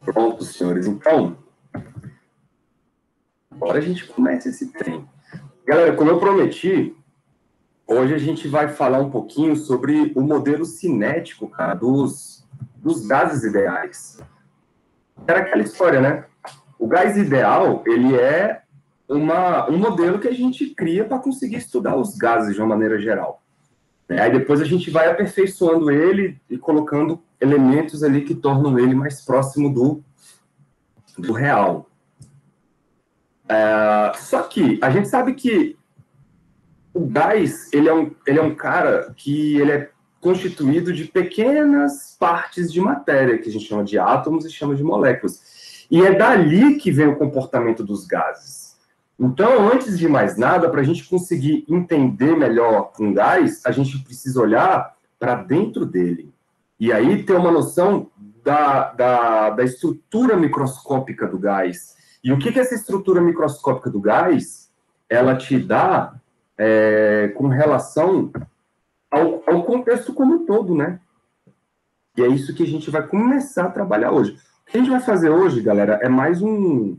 Pronto, senhores. Então, agora a gente começa esse trem. Galera, como eu prometi, hoje a gente vai falar um pouquinho sobre o modelo cinético, cara, dos gases ideais. Era aquela história, né? O gás ideal, ele é um modelo que a gente cria para conseguir estudar os gases de uma maneira geral. Aí depois a gente vai aperfeiçoando ele e colocando elementos ali que tornam ele mais próximo do real. Só que a gente sabe que o gás, ele é um cara que ele é constituído de pequenas partes de matéria, que a gente chama de átomos e chama de moléculas. E é dali que vem o comportamento dos gases. Então, antes de mais nada, para a gente conseguir entender melhor um gás, a gente precisa olhar para dentro dele. E aí ter uma noção da estrutura microscópica do gás. E o que essa estrutura microscópica do gás, ela te dá com relação ao contexto como um todo, né? E é isso que a gente vai começar a trabalhar hoje. O que a gente vai fazer hoje, galera, é mais um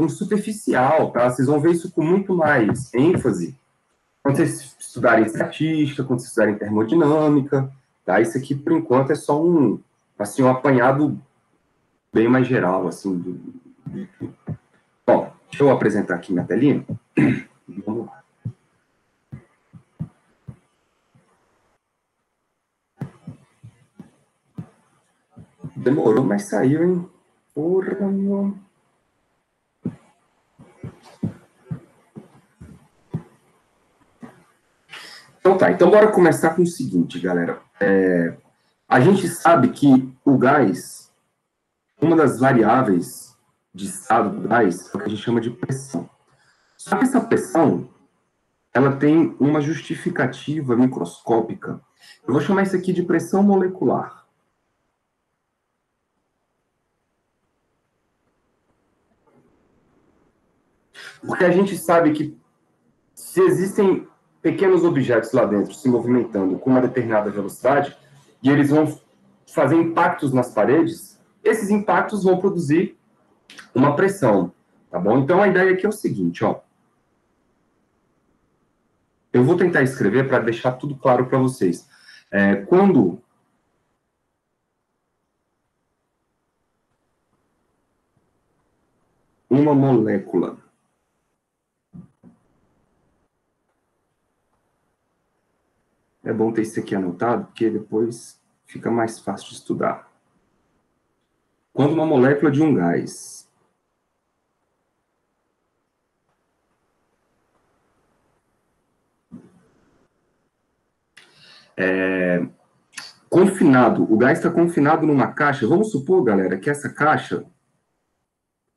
superficial, tá? Vocês vão ver isso com muito mais ênfase quando vocês estudarem estatística, quando vocês estudarem termodinâmica, tá? Isso aqui, por enquanto, é só um apanhado bem mais geral, assim. Bom, deixa eu apresentar aqui minha telinha. Vamos lá. Demorou, mas saiu, hein? Porra, meu. Então tá, então bora começar com o seguinte, galera. A gente sabe que o gás, uma das variáveis de estado do gás é o que a gente chama de pressão. Só que essa pressão, ela tem uma justificativa microscópica. Eu vou chamar isso aqui de pressão molecular. Porque a gente sabe que se existem pequenos objetos lá dentro se movimentando com uma determinada velocidade e eles vão fazer impactos nas paredes, esses impactos vão produzir uma pressão, tá bom? Então a ideia aqui é o seguinte, ó. Eu vou tentar escrever para deixar tudo claro para vocês. Quando uma molécula é bom ter isso aqui anotado, porque depois fica mais fácil de estudar. Quando uma molécula de um gás confinado, o gás está confinado numa caixa, vamos supor, galera, que essa caixa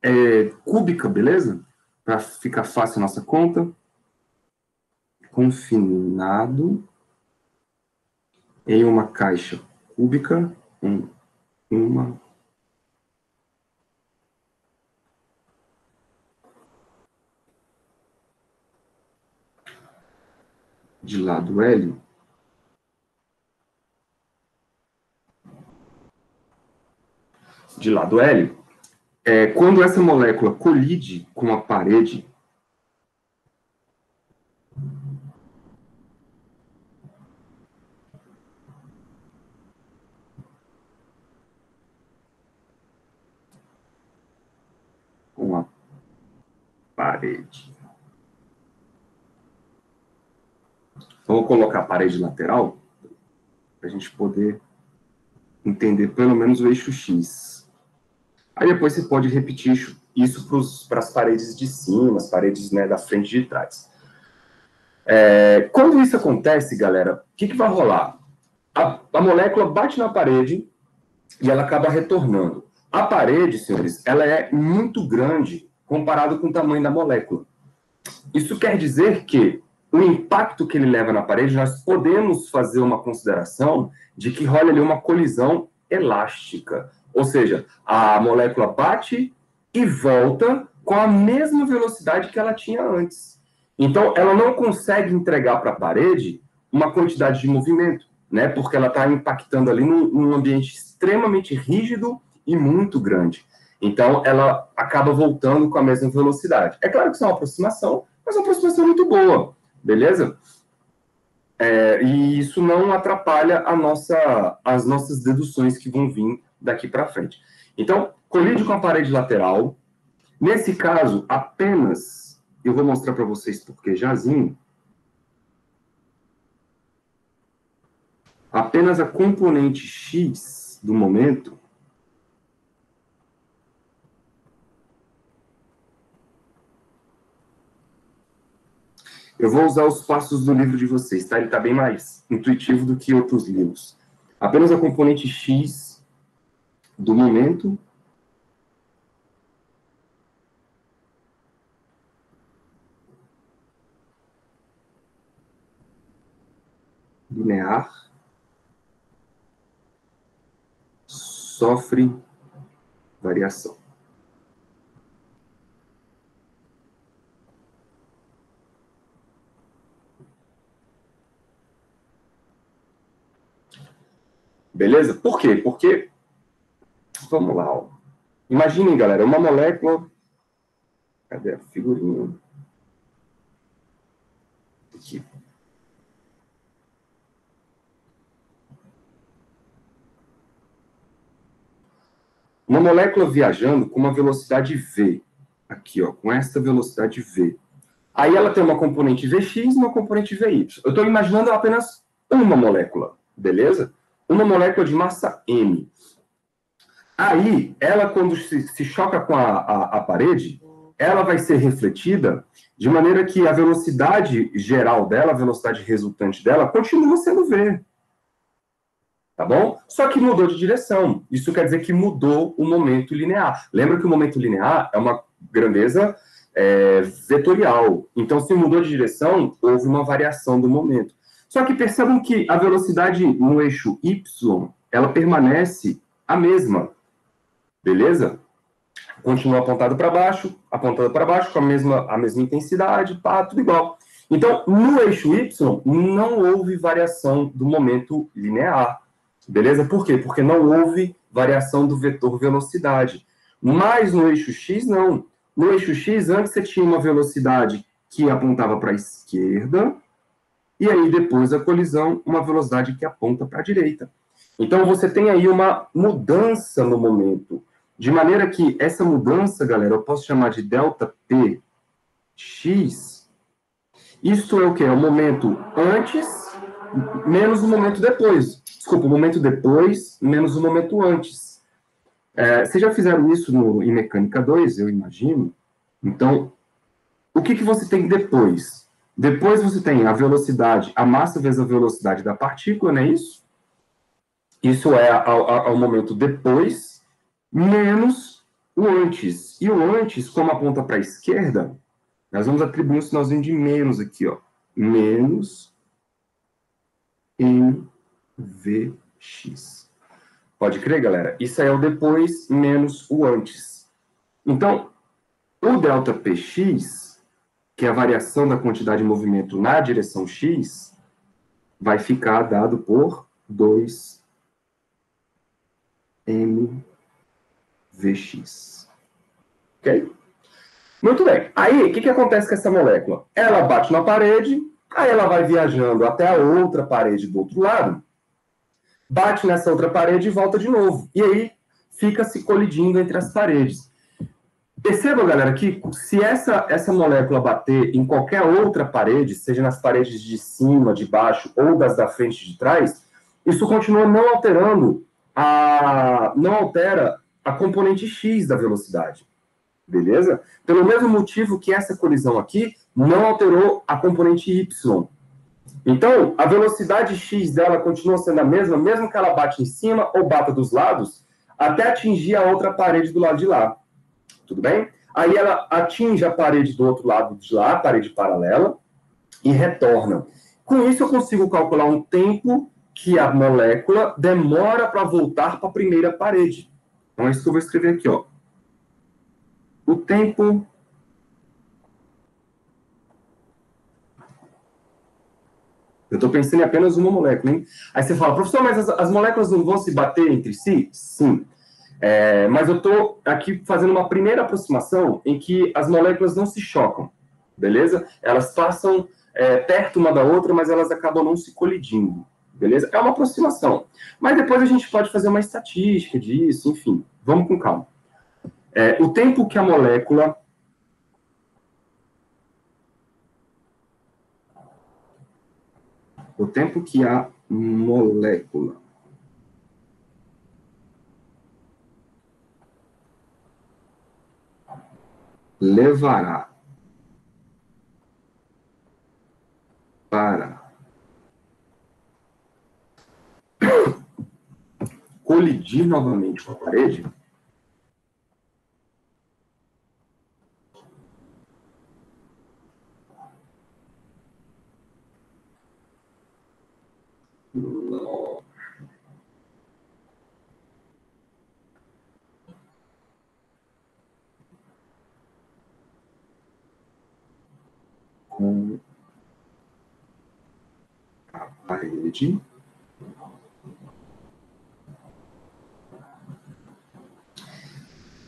é cúbica, beleza? Para ficar fácil a nossa conta. Confinado em uma caixa cúbica, em uma de lado L, quando essa molécula colide com a parede, vou colocar a parede lateral para a gente poder entender pelo menos o eixo X. Aí depois você pode repetir isso para as paredes de cima, as paredes, né, da frente e de trás. Quando isso acontece, galera, o que vai rolar? A molécula bate na parede e ela acaba retornando. A parede, senhores, ela é muito grande comparado com o tamanho da molécula. Isso quer dizer que o impacto que ele leva na parede, nós podemos fazer uma consideração de que rola ali uma colisão elástica. Ou seja, a molécula bate e volta com a mesma velocidade que ela tinha antes. Então, ela não consegue entregar para a parede uma quantidade de movimento, né? Porque ela está impactando ali num ambiente extremamente rígido e muito grande. Então, ela acaba voltando com a mesma velocidade. É claro que isso é uma aproximação, mas é uma aproximação muito boa, beleza? E isso não atrapalha as nossas deduções que vão vir daqui para frente. Então, colide com a parede lateral. Nesse caso, apenas, eu vou mostrar para vocês porque jazinho, apenas a componente X do momento eu vou usar os passos do livro de vocês, tá? Ele está bem mais intuitivo do que outros livros. Apenas a componente X do momento linear sofre variação. Beleza? Por quê? Porque, vamos lá, ó. Imaginem, galera, uma molécula... Cadê a figurinha? Aqui. Uma molécula viajando com uma velocidade V. Aqui, ó, com essa velocidade V. Aí ela tem uma componente Vx e uma componente Vy. Eu estou imaginando apenas uma molécula, beleza? Uma molécula de massa M. Aí, ela, quando se choca com a parede, ela vai ser refletida de maneira que a velocidade geral dela, a velocidade resultante dela, continua sendo V. Tá bom? Só que mudou de direção. Isso quer dizer que mudou o momento linear. Lembra que o momento linear é uma grandeza vetorial. Então, se mudou de direção, houve uma variação do momento. Só que percebam que a velocidade no eixo Y, ela permanece a mesma. Beleza? Continua apontado para baixo, com a mesma intensidade, pá, tudo igual. Então, no eixo Y, não houve variação do momento linear. Beleza? Por quê? Porque não houve variação do vetor velocidade. Mas no eixo X, não. No eixo X, antes você tinha uma velocidade que apontava para a esquerda, e aí depois da colisão, uma velocidade que aponta para a direita. Então, você tem aí uma mudança no momento. De maneira que essa mudança, galera, eu posso chamar de delta Px. Isto é o quê? É o momento antes menos o momento depois. Desculpa, o momento depois menos o momento antes. Vocês já fizeram isso em Mecânica 2, eu imagino. Então, o que você tem depois? Depois você tem a velocidade, a massa vezes a velocidade da partícula, não é isso? Isso é ao momento depois, menos o antes. E o antes, como aponta para a esquerda, nós vamos atribuir um sinalzinho de menos aqui, ó. Menos mvx. Pode crer, galera? Isso aí é o depois menos o antes. Então, o delta px, que é a variação da quantidade de movimento na direção x, vai ficar dado por 2mvx. Ok? Muito bem. Aí, o que acontece com essa molécula? Ela bate na parede, aí ela vai viajando até a outra parede do outro lado, bate nessa outra parede e volta de novo. E aí, fica se colidindo entre as paredes. Perceba, galera, que se essa molécula bater em qualquer outra parede, seja nas paredes de cima, de baixo, ou das da frente e de trás, isso continua não altera a componente X da velocidade. Beleza? Pelo mesmo motivo que essa colisão aqui não alterou a componente Y. Então, a velocidade X dela continua sendo a mesma, mesmo que ela bate em cima ou bata dos lados, até atingir a outra parede do lado de lá. Tudo bem? Aí ela atinge a parede do outro lado de lá, a parede paralela, e retorna. Com isso, eu consigo calcular um tempo que a molécula demora para voltar para a primeira parede. Então, é isso que eu vou escrever aqui, ó. O tempo eu estou pensando em apenas uma molécula, hein? Aí você fala, professor, mas as moléculas não vão se bater entre si? Sim. Mas eu estou aqui fazendo uma primeira aproximação em que as moléculas não se chocam, beleza? Elas passam perto uma da outra, mas elas acabam não se colidindo, beleza? É uma aproximação. Mas depois a gente pode fazer uma estatística disso, enfim. Vamos com calma. O tempo que a molécula... O tempo que a molécula levará para colidir novamente com a parede, com a parede,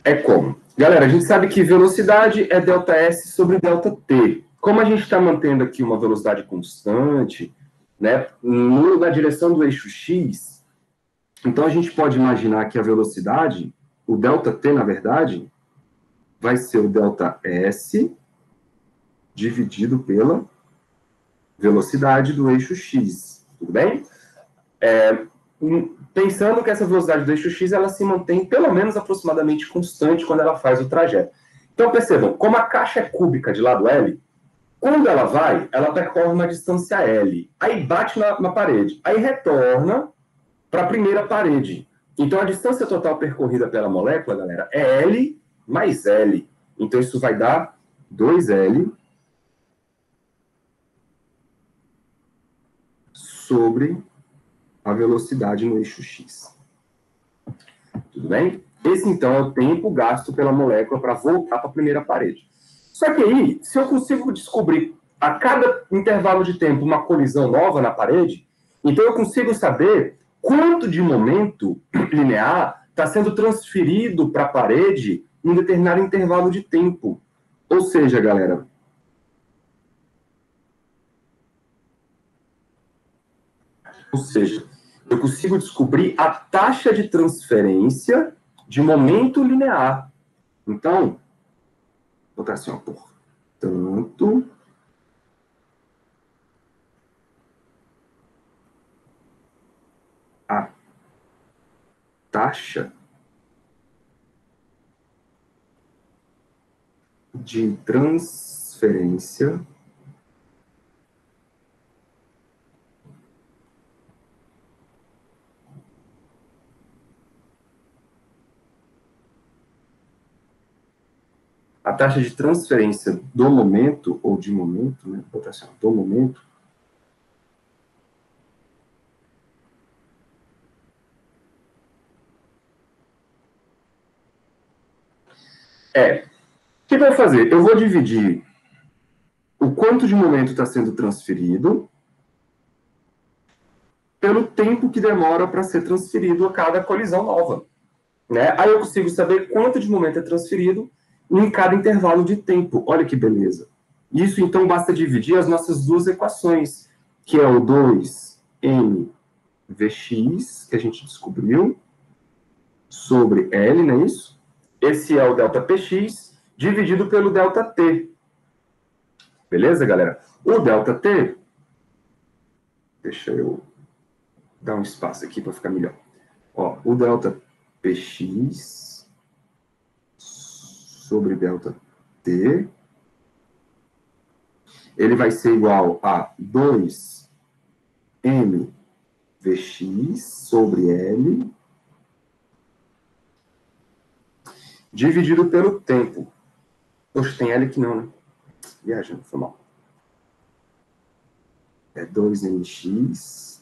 é como? Galera, a gente sabe que velocidade é ΔS sobre ΔT. Como a gente está mantendo aqui uma velocidade constante, né, na direção do eixo X, então a gente pode imaginar que a velocidade, o ΔT, na verdade, vai ser o ΔS dividido pela velocidade do eixo X. Tudo bem? Pensando que essa velocidade do eixo X ela se mantém pelo menos aproximadamente constante quando ela faz o trajeto. Então, percebam, como a caixa é cúbica de lado L, quando ela vai, ela percorre uma distância L, aí bate na parede, aí retorna para a primeira parede. Então, a distância total percorrida pela molécula, galera, é L mais L. Então, isso vai dar 2L sobre a velocidade no eixo X. Tudo bem? Esse, então, é o tempo gasto pela molécula para voltar para a primeira parede. Só que aí, se eu consigo descobrir a cada intervalo de tempo uma colisão nova na parede, então eu consigo saber quanto de momento linear está sendo transferido para a parede em um determinado intervalo de tempo. Ou seja, galera, eu consigo descobrir a taxa de transferência de momento linear. Então, vou botar assim, ó, portanto, a taxa de transferência do momento, ou de momento, né? Vou botar assim, ó, do momento, o que eu vou fazer? Eu vou dividir o quanto de momento está sendo transferido pelo tempo que demora para ser transferido a cada colisão nova. Né? Aí eu consigo saber quanto de momento é transferido em cada intervalo de tempo. Olha que beleza. Isso, então, basta dividir as nossas duas equações, que é o 2mVx, que a gente descobriu, sobre L, não é isso? Esse é o ΔPx, dividido pelo ΔT. Beleza, galera? O ΔT, deixa eu dar um espaço aqui para ficar melhor. Ó, o ΔPx sobre ΔT, ele vai ser igual a 2mVx sobre L dividido pelo tempo. Poxa, tem L aqui não, né? Viajando, foi mal. É 2mx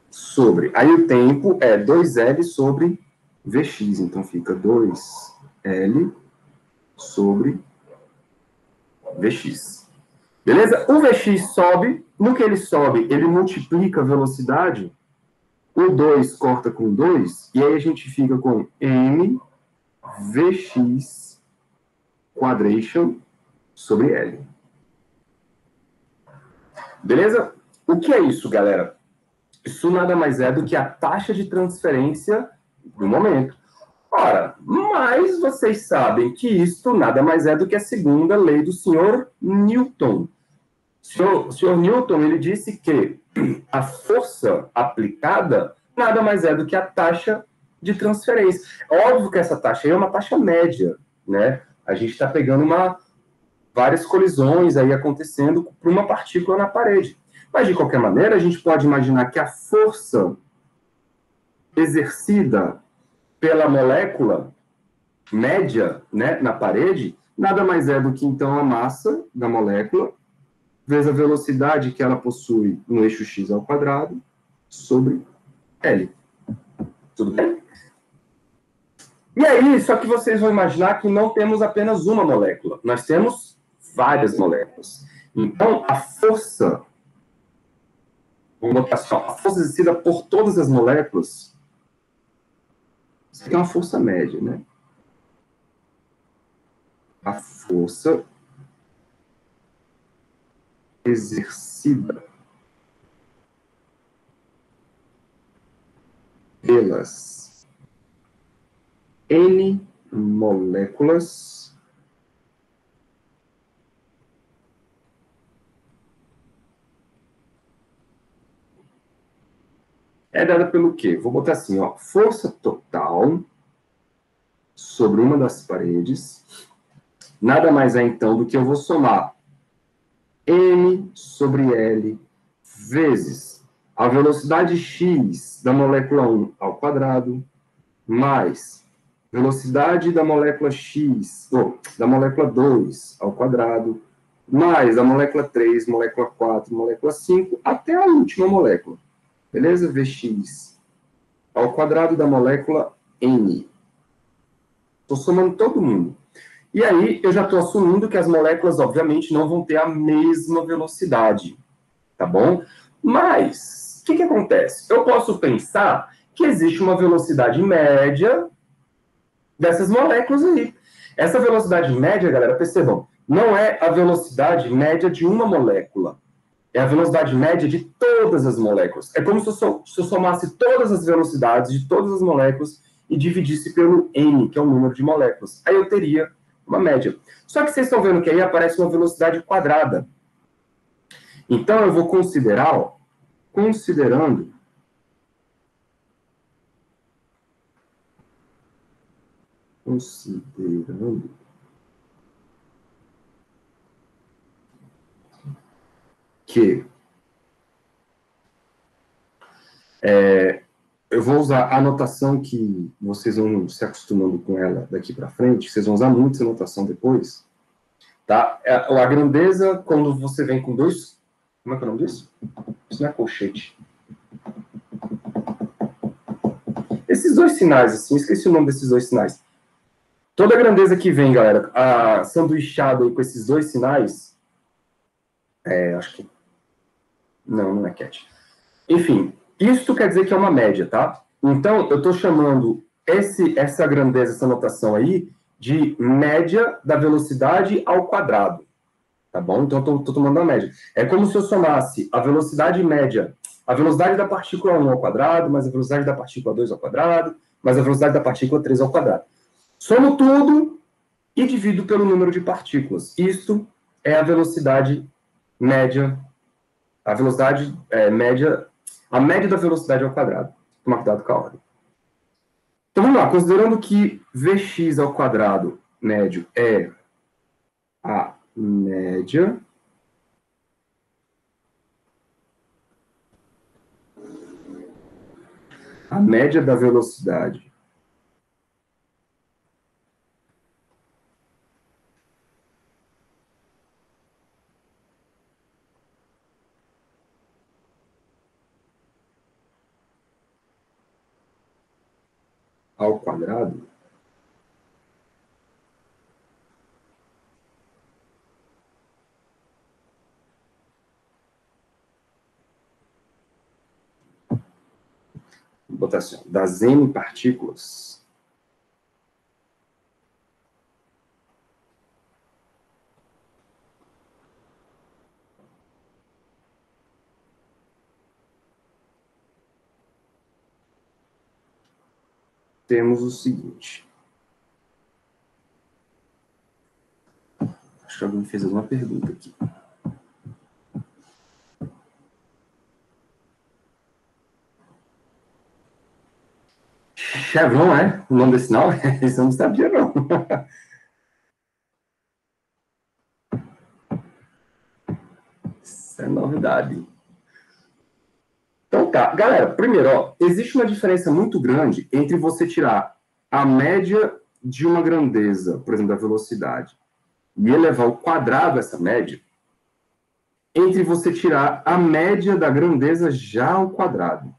sobre... Aí o tempo é 2L sobre Vx. Então fica 2L sobre Vx. Beleza? O Vx sobe. No que ele sobe, ele multiplica a velocidade O 2 corta com 2, e aí a gente fica com M Vx quadration sobre L. Beleza? O que é isso, galera? Isso nada mais é do que a taxa de transferência do momento. Ora, mas vocês sabem que isto nada mais é do que a segunda lei do senhor Newton. O senhor Newton, ele disse que a força aplicada nada mais é do que a taxa de transferência. Óbvio que essa taxa aí é uma taxa média, né? A gente está pegando várias colisões aí acontecendo por uma partícula na parede. Mas, de qualquer maneira, a gente pode imaginar que a força exercida pela molécula média, né, na parede, nada mais é do que, então, a massa da molécula vezes a velocidade que ela possui no eixo x ao quadrado sobre L. Tudo bem? E aí, só que vocês vão imaginar que não temos apenas uma molécula, nós temos várias moléculas. Então, a força, vamos botar assim, a força exercida por todas as moléculas, isso aqui é uma força média, né? A força exercida pelas N moléculas é dada pelo quê? Vou botar assim, ó, força total sobre uma das paredes, nada mais é então do que eu vou somar M sobre L vezes a velocidade x da molécula 1 ao quadrado, mais velocidade da molécula x, ou da molécula 2 ao quadrado, mais a molécula 3, molécula 4, molécula 5, até a última molécula. Beleza? Vx ao quadrado da molécula N. Estou somando todo mundo. E aí, eu já estou assumindo que as moléculas, obviamente, não vão ter a mesma velocidade, tá bom? Mas, o que acontece? Eu posso pensar que existe uma velocidade média dessas moléculas aí. Essa velocidade média, galera, percebam, não é a velocidade média de uma molécula. É a velocidade média de todas as moléculas. É como se eu somasse todas as velocidades de todas as moléculas e dividisse pelo N, que é o número de moléculas. Aí eu teria uma média. Só que vocês estão vendo que aí aparece uma velocidade quadrada. Então, eu vou considerar, ó, considerando que eu vou usar a notação que vocês vão se acostumando com ela daqui para frente, vocês vão usar muito essa notação depois, tá? A grandeza, quando você vem com dois... Como é que é o nome disso? Isso não é colchete. Esses dois sinais, assim, esqueci o nome desses dois sinais. Toda a grandeza que vem, galera, a sanduichada aí com esses dois sinais, acho que... Não é cat. Enfim, isso quer dizer que é uma média, tá? Então, eu estou chamando essa grandeza, essa notação aí, de média da velocidade ao quadrado, tá bom? Então, eu estou tomando a média. É como se eu somasse a velocidade média, a velocidade da partícula 1 ao quadrado, mais a velocidade da partícula 2 ao quadrado, mais a velocidade da partícula 3 ao quadrado. Somo tudo e divido pelo número de partículas. Isto é a velocidade média, a velocidade média, a média da velocidade ao quadrado. Tomar cuidado com a ordem. Então vamos lá, considerando que Vx ao quadrado médio é a média da velocidade ao quadrado, vou botar assim, das n partículas, temos o seguinte. Acho que alguém fez alguma pergunta aqui. Chevron, é? O nome desse sinal? Isso eu não sabia, não. Isso é novidade. Então tá, galera, primeiro, ó, existe uma diferença muito grande entre você tirar a média de uma grandeza, por exemplo, da velocidade, e elevar ao quadrado essa média, entre você tirar a média da grandeza já ao quadrado.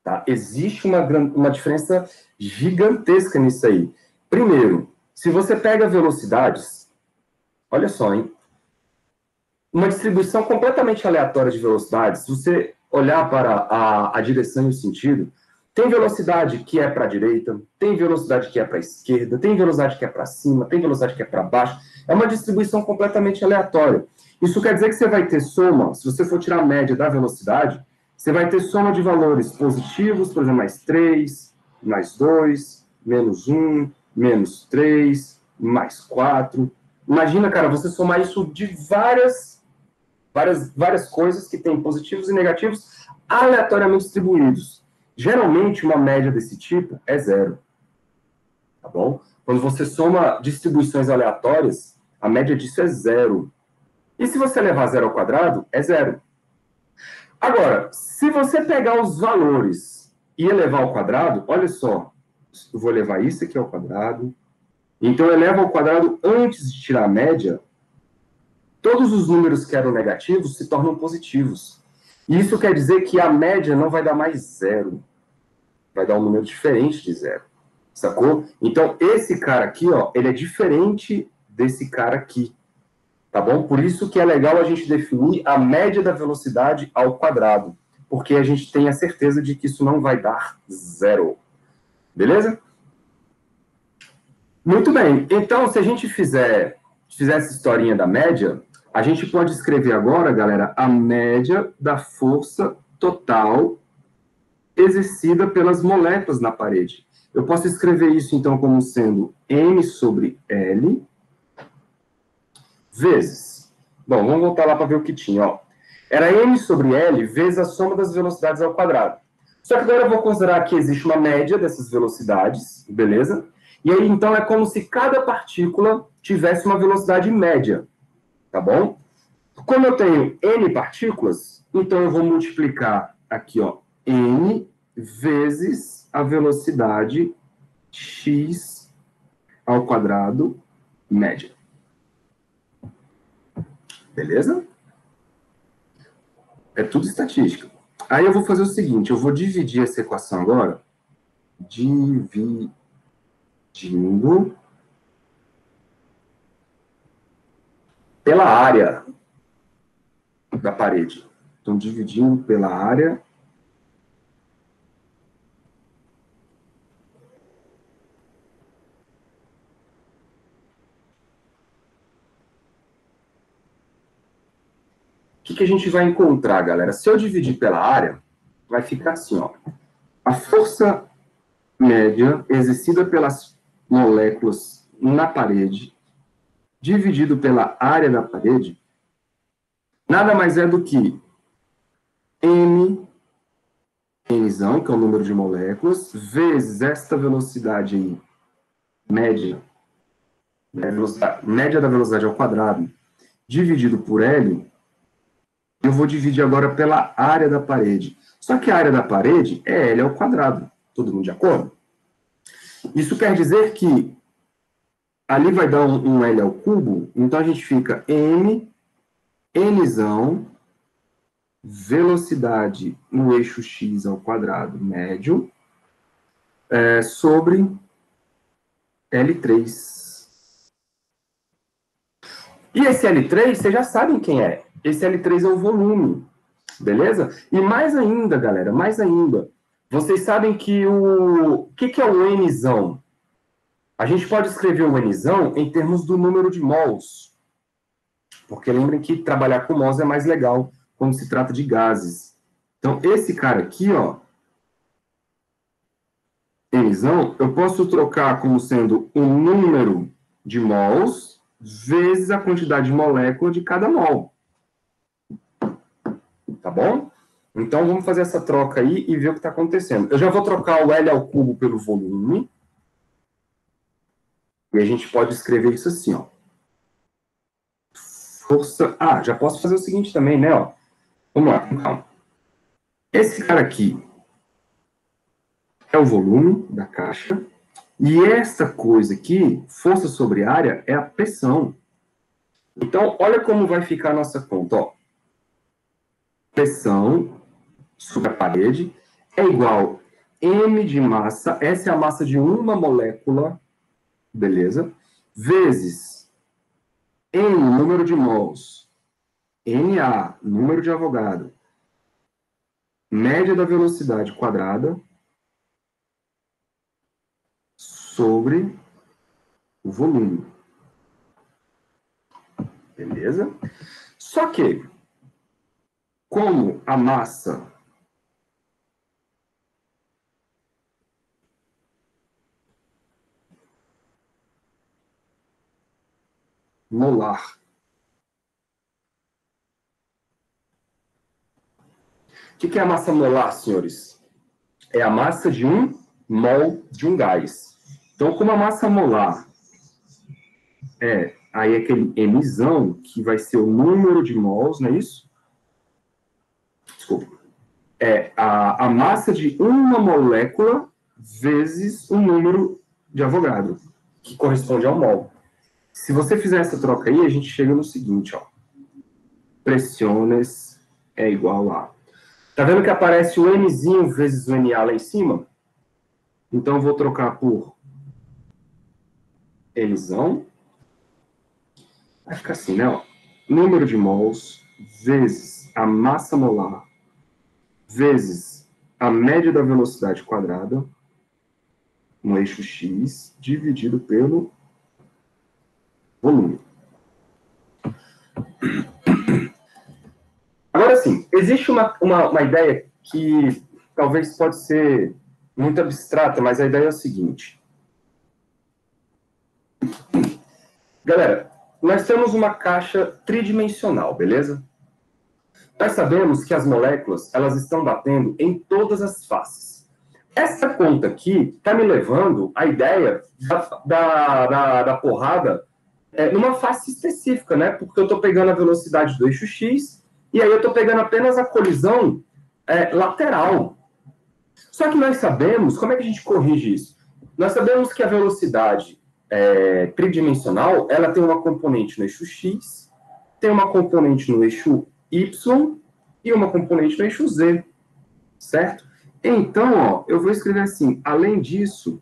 Tá? Existe uma diferença gigantesca nisso aí. Primeiro, se você pega velocidades, olha só, hein? Uma distribuição completamente aleatória de velocidades, se você olhar para a direção e o sentido, tem velocidade que é para a direita, tem velocidade que é para a esquerda, tem velocidade que é para cima, tem velocidade que é para baixo. É uma distribuição completamente aleatória. Isso quer dizer que você vai ter soma, se você for tirar a média da velocidade, você vai ter soma de valores positivos, por exemplo, mais 3, mais 2, menos 1, menos 3, mais 4. Imagina, cara, você somar isso de várias coisas que têm positivos e negativos aleatoriamente distribuídos. Geralmente, uma média desse tipo é zero. Tá bom? Quando você soma distribuições aleatórias, a média disso é zero. E se você levar zero ao quadrado, é zero. Agora, se você pegar os valores e elevar ao quadrado, olha só, eu vou levar isso aqui ao quadrado. Então, eu elevo ao quadrado antes de tirar a média, todos os números que eram negativos se tornam positivos. E isso quer dizer que a média não vai dar mais zero. Vai dar um número diferente de zero. Sacou? Então, esse cara aqui, ó, ele é diferente desse cara aqui. Tá bom? Por isso que é legal a gente definir a média da velocidade ao quadrado. Porque a gente tem a certeza de que isso não vai dar zero. Beleza? Muito bem. Então, se a gente fizer essa historinha da média, a gente pode escrever agora, galera, a média da força total exercida pelas moléculas na parede. Eu posso escrever isso, então, como sendo M sobre L vezes... Bom, vamos voltar lá para ver o que tinha, ó. Era M sobre L vezes a soma das velocidades ao quadrado. Só que agora eu vou considerar que existe uma média dessas velocidades, beleza? E aí, então, é como se cada partícula tivesse uma velocidade média, tá bom? Como eu tenho N partículas, então eu vou multiplicar aqui, ó, N vezes a velocidade x ao quadrado média. Beleza? É tudo estatística. Aí eu vou fazer o seguinte, eu vou dividir essa equação agora, dividindo pela área da parede. Então, dividindo pela área o que a gente vai encontrar, galera? Se eu dividir pela área, vai ficar assim, ó. A força média exercida pelas moléculas na parede, dividido pela área da parede, nada mais é do que Nzão, que é o número de moléculas, vezes esta velocidade aí, média, né, média da velocidade ao quadrado, dividido por L, eu vou dividir agora pela área da parede. Só que a área da parede é L ao quadrado. Todo mundo de acordo? Isso quer dizer que ali vai dar um L ao cubo, então a gente fica Nzão, velocidade no eixo x ao quadrado médio, sobre L3. E esse L3, vocês já sabem quem é. Esse L3 é o volume, beleza? E mais ainda, galera, mais ainda, Vocês sabem que o que é o Nzão? A gente pode escrever o Nzão em termos do número de mols, porque lembrem que trabalhar com mols é mais legal quando se trata de gases. Então, esse cara aqui, ó, Nzão, eu posso trocar como sendo o número de mols vezes a quantidade de molécula de cada mol. Tá bom? Então, vamos fazer essa troca aí e ver o que está acontecendo. Eu já vou trocar o L ao cubo pelo volume. E a gente pode escrever isso assim, ó. Força... Ah, já posso fazer o seguinte também, né? Ó. Vamos lá, com calma. Esse cara aqui é o volume da caixa. E essa coisa aqui, força sobre área, é a pressão. Então, olha como vai ficar a nossa conta, ó. Pressão sobre a parede é igual M de massa, essa é a massa de uma molécula, beleza? Vezes N, número de mols, Na, número de Avogadro, média da velocidade quadrada, sobre o volume. Beleza? Só que, como a massa molar. O que é a massa molar, senhores? É a massa de um mol de um gás. Então, como a massa molar é aí aquele Mzão, que vai ser o número de mols, não é isso? Desculpa. É a massa de uma molécula vezes o número de Avogadro, que corresponde ao mol. Se você fizer essa troca aí, a gente chega no seguinte, ó. Pressiones é igual a... Tá vendo que aparece o Mzinho vezes o Na lá em cima? Então, eu vou trocar por Mzão. Vai ficar assim, né? Ó. Número de mols vezes a massa molar vezes a média da velocidade quadrada no eixo x dividido pelo volume. Agora sim, existe uma ideia que talvez pode ser muito abstrata, mas a ideia é a seguinte. Galera, nós temos uma caixa tridimensional, beleza? Nós sabemos que as moléculas, elas estão batendo em todas as faces. Essa conta aqui está me levando à ideia da porrada numa face específica, né? Porque eu estou pegando a velocidade do eixo x e aí eu estou pegando apenas a colisão lateral. Só que nós sabemos, como é que a gente corrige isso? Nós sabemos que a velocidade tridimensional, ela tem uma componente no eixo x, tem uma componente no eixo y e uma componente no eixo z, certo? Então, ó, eu vou escrever assim, além disso,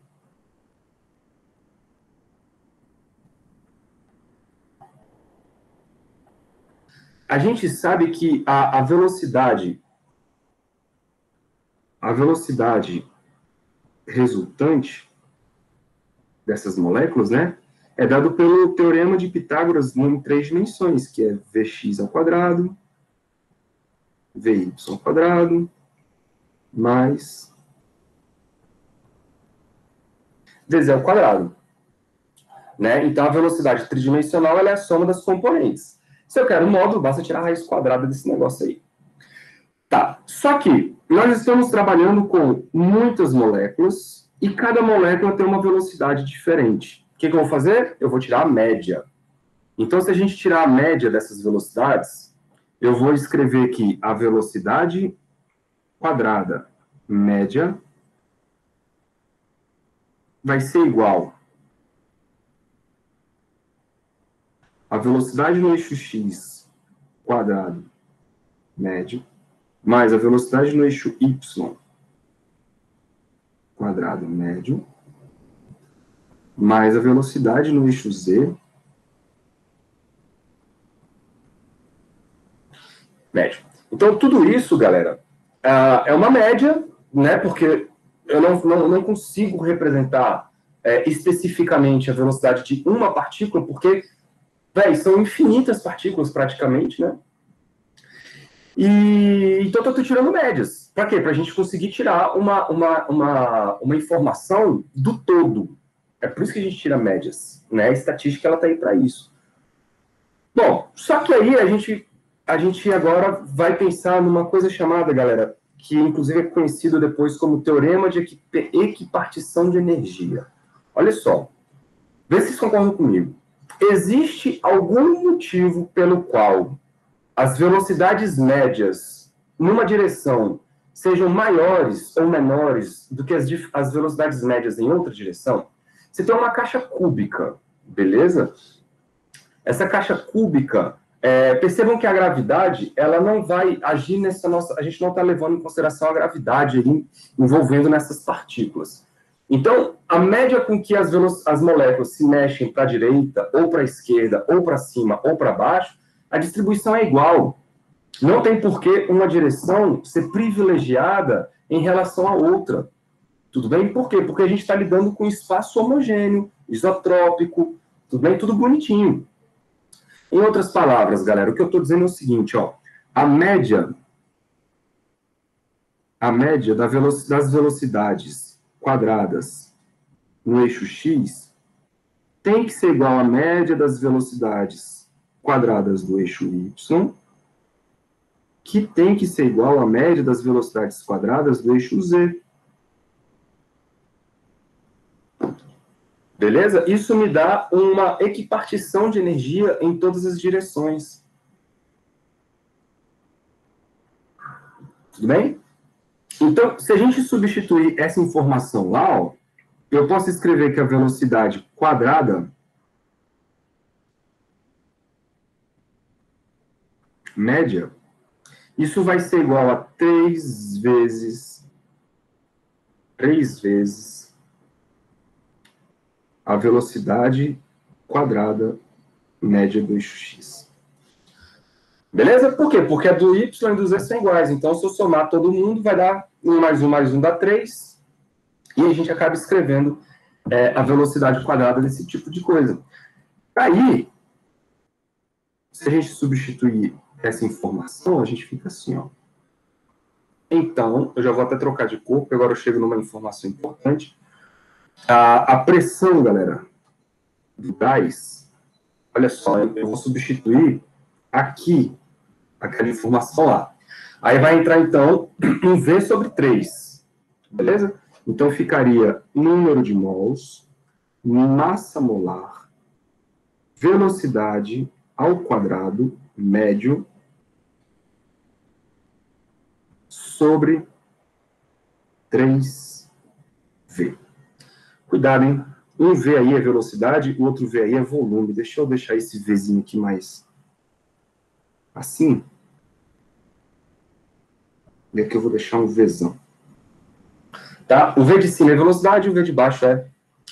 a gente sabe que a velocidade resultante dessas moléculas, né, é dado pelo teorema de Pitágoras em 3 dimensões, que é Vx ao quadrado, Vy ao quadrado, mais Dz ao quadrado. Né? Então, a velocidade tridimensional ela é a soma das componentes. Se eu quero um módulo, basta tirar a raiz quadrada desse negócio aí. Tá, só que nós estamos trabalhando com muitas moléculas e cada molécula tem uma velocidade diferente. O que eu vou fazer? Eu vou tirar a média. Então, se a gente tirar a média dessas velocidades, eu vou escrever aqui a velocidade quadrada média vai ser igual a velocidade no eixo x quadrado médio mais a velocidade no eixo y quadrado médio mais a velocidade no eixo z médio. Então, tudo isso, galera, é uma média né? Porque eu não consigo representar especificamente a velocidade de uma partícula, porque, são infinitas partículas praticamente, né? Então, eu estou tirando médias. Para quê? Para a gente conseguir tirar uma informação do todo. É por isso que a gente tira médias, né? A estatística, ela está aí para isso. Bom, só que aí a gente agora vai pensar numa coisa chamada, galera, que inclusive é conhecido depois como teorema de equipartição de energia. Olha só, vê se vocês concordam comigo. Existe algum motivo pelo qual as velocidades médias numa direção sejam maiores ou menores do que as velocidades médias em outra direção? Você tem uma caixa cúbica, beleza? Essa caixa cúbica, percebam que a gravidade, ela não vai agir nessa nossa... A gente não está levando em consideração a gravidade envolvendo nessas partículas. Então, a média com que as moléculas se mexem para a direita, ou para a esquerda, ou para cima, ou para baixo, a distribuição é igual. Não tem por que uma direção ser privilegiada em relação à outra. Tudo bem? Por quê? Porque a gente está lidando com espaço homogêneo, isotrópico, tudo bem? Tudo bonitinho. Em outras palavras, galera, o que eu estou dizendo é o seguinte, ó, a média das velocidades quadradas no eixo x tem que ser igual à média das velocidades quadradas do eixo y, que tem que ser igual à média das velocidades quadradas do eixo z. Beleza? Isso me dá uma equipartição de energia em todas as direções. Tudo bem? Então, se a gente substituir essa informação lá, ó, eu posso escrever que a velocidade quadrada média, isso vai ser igual a 3 vezes a velocidade quadrada média do eixo x. Beleza? Por quê? Porque a do y e do z são iguais. Então, se eu somar todo mundo, vai dar 1 mais 1 dá 3. E a gente acaba escrevendo a velocidade quadrada desse tipo de coisa. Aí, se a gente substituir essa informação, a gente fica assim, ó. Então, eu já vou até trocar de cor, porque agora eu chego numa informação importante. A pressão, galera, do gás, olha só, eu vou substituir aqui aquela informação lá. Aí vai entrar, então, um V sobre 3. Beleza? Então, ficaria número de mols, massa molar, velocidade ao quadrado, médio, sobre 3V. Cuidado, hein? Um V aí é velocidade, o outro V aí é volume. Deixa eu deixar esse Vzinho aqui mais assim. E aqui eu vou deixar um Vzão. Tá? O V de cima é velocidade, o V de baixo é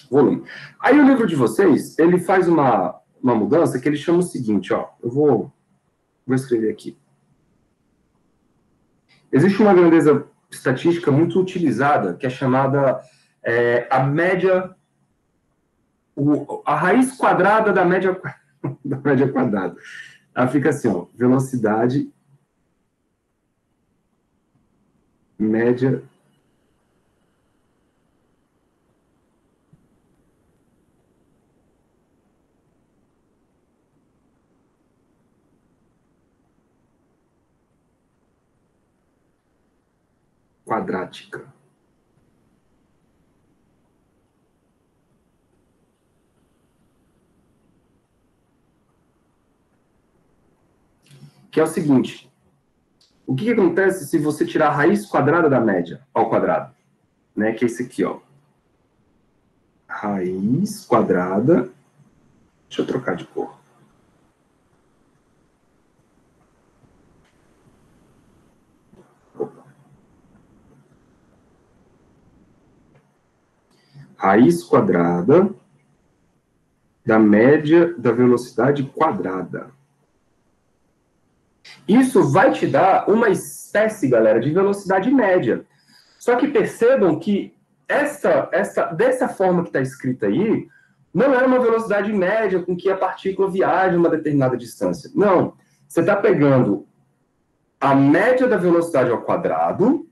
volume. Aí o livro de vocês, ele faz uma mudança que ele chama o seguinte, ó. Eu vou escrever aqui. Existe uma grandeza estatística muito utilizada, que é chamada a média, a raiz quadrada da média quadrada. Ela fica assim, ó, velocidade média quadrática. Que é o seguinte, o que acontece se você tirar a raiz quadrada da média ao quadrado? Né, que é esse aqui, ó. Raiz quadrada, deixa eu trocar de cor. Raiz quadrada da média da velocidade quadrada. Isso vai te dar uma espécie, galera, de velocidade média. Só que percebam que dessa forma que está escrita aí, não é uma velocidade média com que a partícula viaja uma determinada distância. Não. Você está pegando a média da velocidade ao quadrado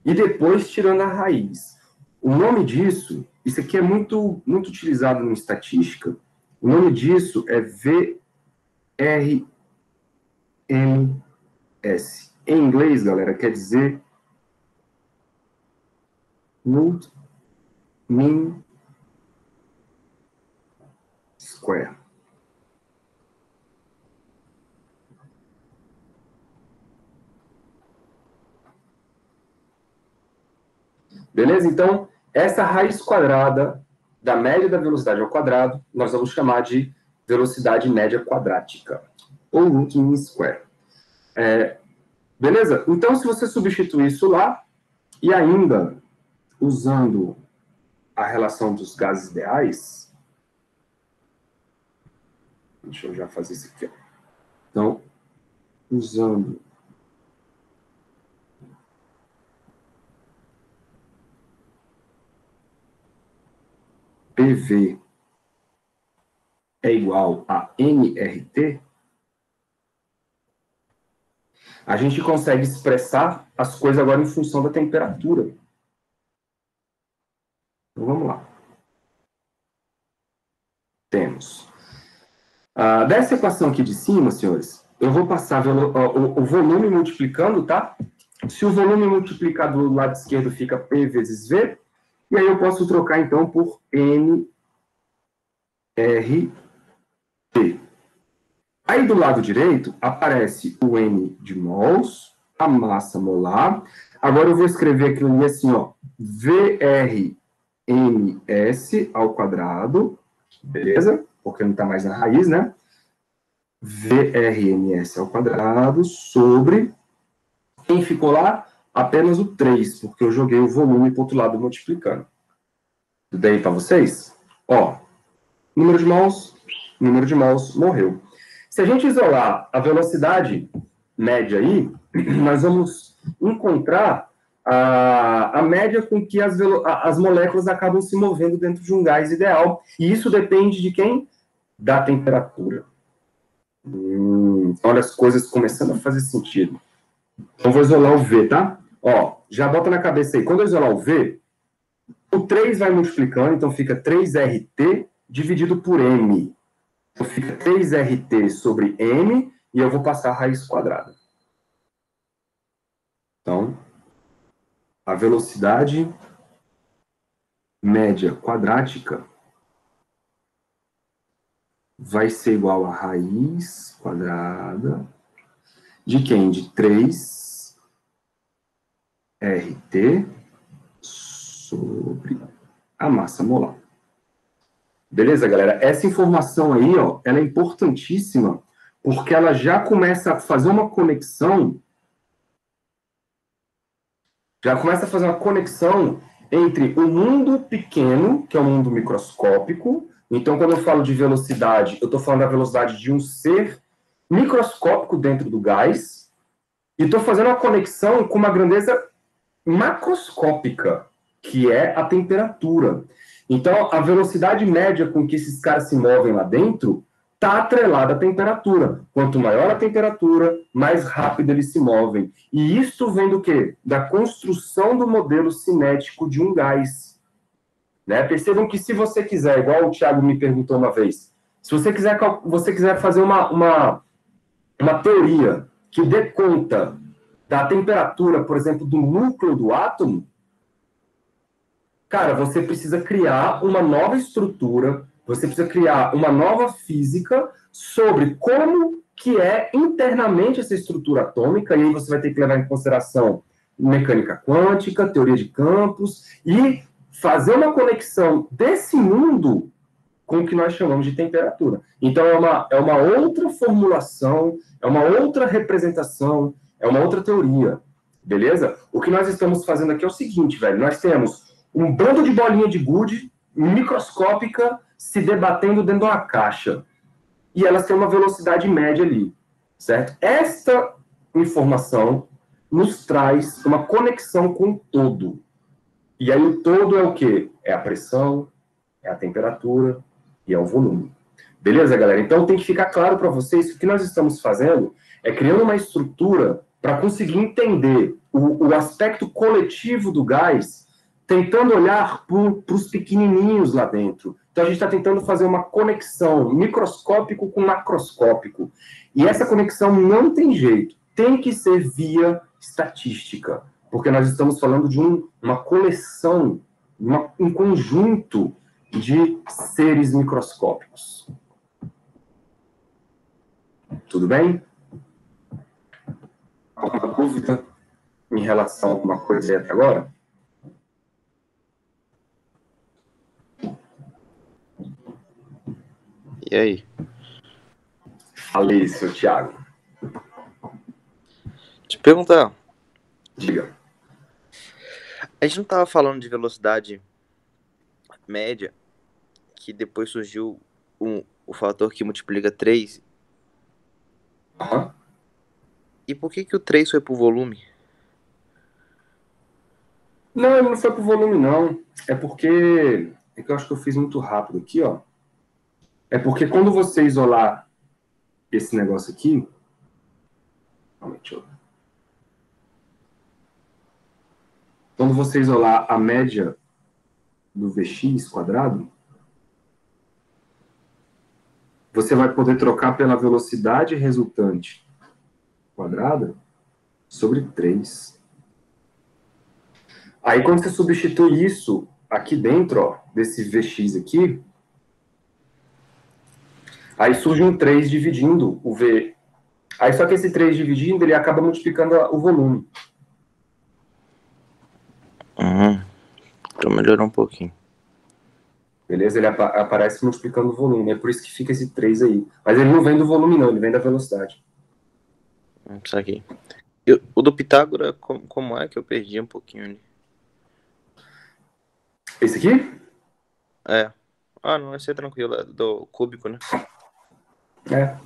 e depois tirando a raiz. O nome disso, isso aqui é muito utilizado em estatística, o nome disso é VRMS. Em inglês, galera, quer dizer Mean Square. Beleza? Então, essa raiz quadrada da média da velocidade ao quadrado, nós vamos chamar de velocidade média quadrática, ou root mean square. Beleza? Então, se você substituir isso lá, e ainda usando a relação dos gases ideais, deixa eu já fazer isso aqui. Então, usando PV é igual a nRT, a gente consegue expressar as coisas agora em função da temperatura. Então, vamos lá. Temos. Dessa equação aqui de cima, senhores, eu vou passar o volume multiplicando, tá? Se o volume multiplicado do lado esquerdo fica P vezes V, e aí eu posso trocar, então, por nRT. Aí, do lado direito, aparece o N de mols, a massa molar. Agora, eu vou escrever aquilo ali assim, ó, VRMS ao quadrado, beleza? Porque não está mais na raiz, né? VRMS ao quadrado sobre... Quem ficou lá? Apenas o 3, porque eu joguei o volume para o outro lado multiplicando. Tudo bem para vocês? Ó, número de mols, morreu. Se a gente isolar a velocidade média aí, nós vamos encontrar a média com que as moléculas acabam se movendo dentro de um gás ideal. E isso depende de quem? Da temperatura. Olha as coisas começando a fazer sentido. Então, vou isolar o V, tá? Ó, já bota na cabeça aí. Quando eu isolar o V, o 3 vai multiplicando, então fica 3RT dividido por M. Então, fica 3RT sobre M, e eu vou passar a raiz quadrada. Então, a velocidade média quadrática vai ser igual a raiz quadrada de quem? De 3RT sobre a massa molar. Beleza, galera? Essa informação aí, ó, ela é importantíssima, porque ela já começa a fazer uma conexão, entre o mundo pequeno, que é o mundo microscópico. Então, quando eu falo de velocidade, eu estou falando da velocidade de um ser microscópico dentro do gás, e estou fazendo uma conexão com uma grandeza macroscópica, que é a temperatura. Então, a velocidade média com que esses caras se movem lá dentro está atrelada à temperatura. Quanto maior a temperatura, mais rápido eles se movem. E isso vem do quê? Da construção do modelo cinético de um gás. Né? Percebam que se você quiser, igual o Thiago me perguntou uma vez, se você quiser fazer uma teoria que dê conta da temperatura, por exemplo, do núcleo do átomo, cara, você precisa criar uma nova estrutura, você precisa criar uma nova física sobre como que é internamente essa estrutura atômica, e aí você vai ter que levar em consideração mecânica quântica, teoria de campos, e fazer uma conexão desse mundo com o que nós chamamos de temperatura. Então, é uma outra formulação, é uma outra representação, é uma outra teoria, beleza? O que nós estamos fazendo aqui é o seguinte, velho, nós temos um bando de bolinha de gude microscópica se debatendo dentro de uma caixa. E elas têm uma velocidade média ali, certo? Esta informação nos traz uma conexão com o todo. E aí o todo é o quê? É a pressão, é a temperatura e é o volume. Beleza, galera? Então tem que ficar claro para vocês que o que nós estamos fazendo é criando uma estrutura para conseguir entender o aspecto coletivo do gás, tentando olhar para os pequenininhos lá dentro. Então a gente está tentando fazer uma conexão microscópico com macroscópico. E essa conexão não tem jeito, tem que ser via estatística, porque nós estamos falando de uma coleção, um conjunto de seres microscópicos. Tudo bem? Alguma dúvida em relação a alguma coisa até agora? E aí? Falei, seu Thiago. Te perguntar. Diga. A gente não tava falando de velocidade média, que depois surgiu o fator que multiplica 3. Uhum. E por que o 3 foi pro volume? Não, ele não foi pro volume, não. É porque... É que eu acho que eu fiz muito rápido aqui, ó. É porque quando você isolar esse negócio aqui... Quando você isolar a média do Vx quadrado, você vai poder trocar pela velocidade resultante quadrada sobre 3. Aí, quando você substitui isso aqui dentro, ó, desse Vx aqui, aí surge um 3 dividindo o V. Aí, só que esse 3 dividindo, ele acaba multiplicando o volume. Então melhorou um pouquinho. Beleza? Ele aparece multiplicando o volume. É por isso que fica esse 3 aí. Mas ele não vem do volume, não. Ele vem da velocidade. Isso aqui. O do Pitágoras, como é que eu perdi um pouquinho ali? Esse aqui? É. Ah, não, vai ser tranquilo. É do cúbico, né? É.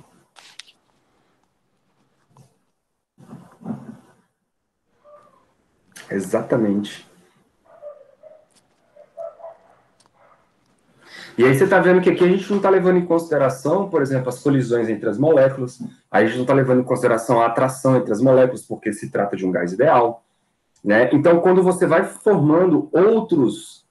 Exatamente. E aí você está vendo que aqui a gente não está levando em consideração, por exemplo, as colisões entre as moléculas, a gente não está levando em consideração a atração entre as moléculas, porque se trata de um gás ideal, né? Então, quando você vai formando outros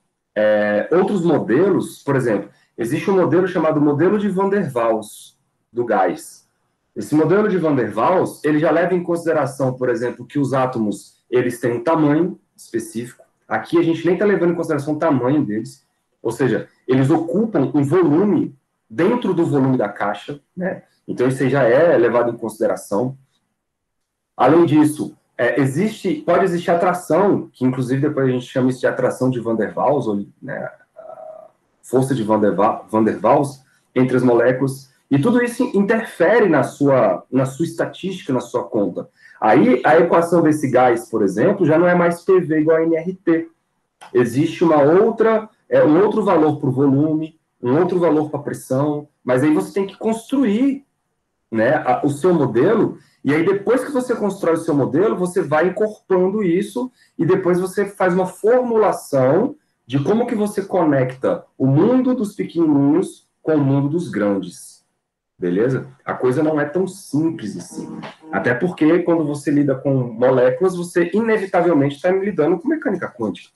modelos, por exemplo, existe um modelo chamado modelo de Van der Waals do gás. Esse modelo de Van der Waals, ele já leva em consideração, por exemplo, que os átomos, eles têm um tamanho específico. Aqui a gente nem está levando em consideração o tamanho deles, ou seja, eles ocupam um volume dentro do volume da caixa, né? Então isso aí já é levado em consideração. Além disso, pode existir atração, que inclusive depois a gente chama isso de atração de Van der Waals, ou, né, a força de Van der Waals entre as moléculas, e tudo isso interfere na sua estatística, na sua conta. Aí a equação desse gás, por exemplo, já não é mais PV igual a nRT. Existe um outro valor para o volume, um outro valor para a pressão, mas aí você tem que construir, né, o seu modelo, e aí depois que você constrói o seu modelo, você vai incorporando isso, e depois você faz uma formulação de como que você conecta o mundo dos pequenininhos com o mundo dos grandes. Beleza? A coisa não é tão simples assim. Até porque quando você lida com moléculas, você inevitavelmente está lidando com mecânica quântica.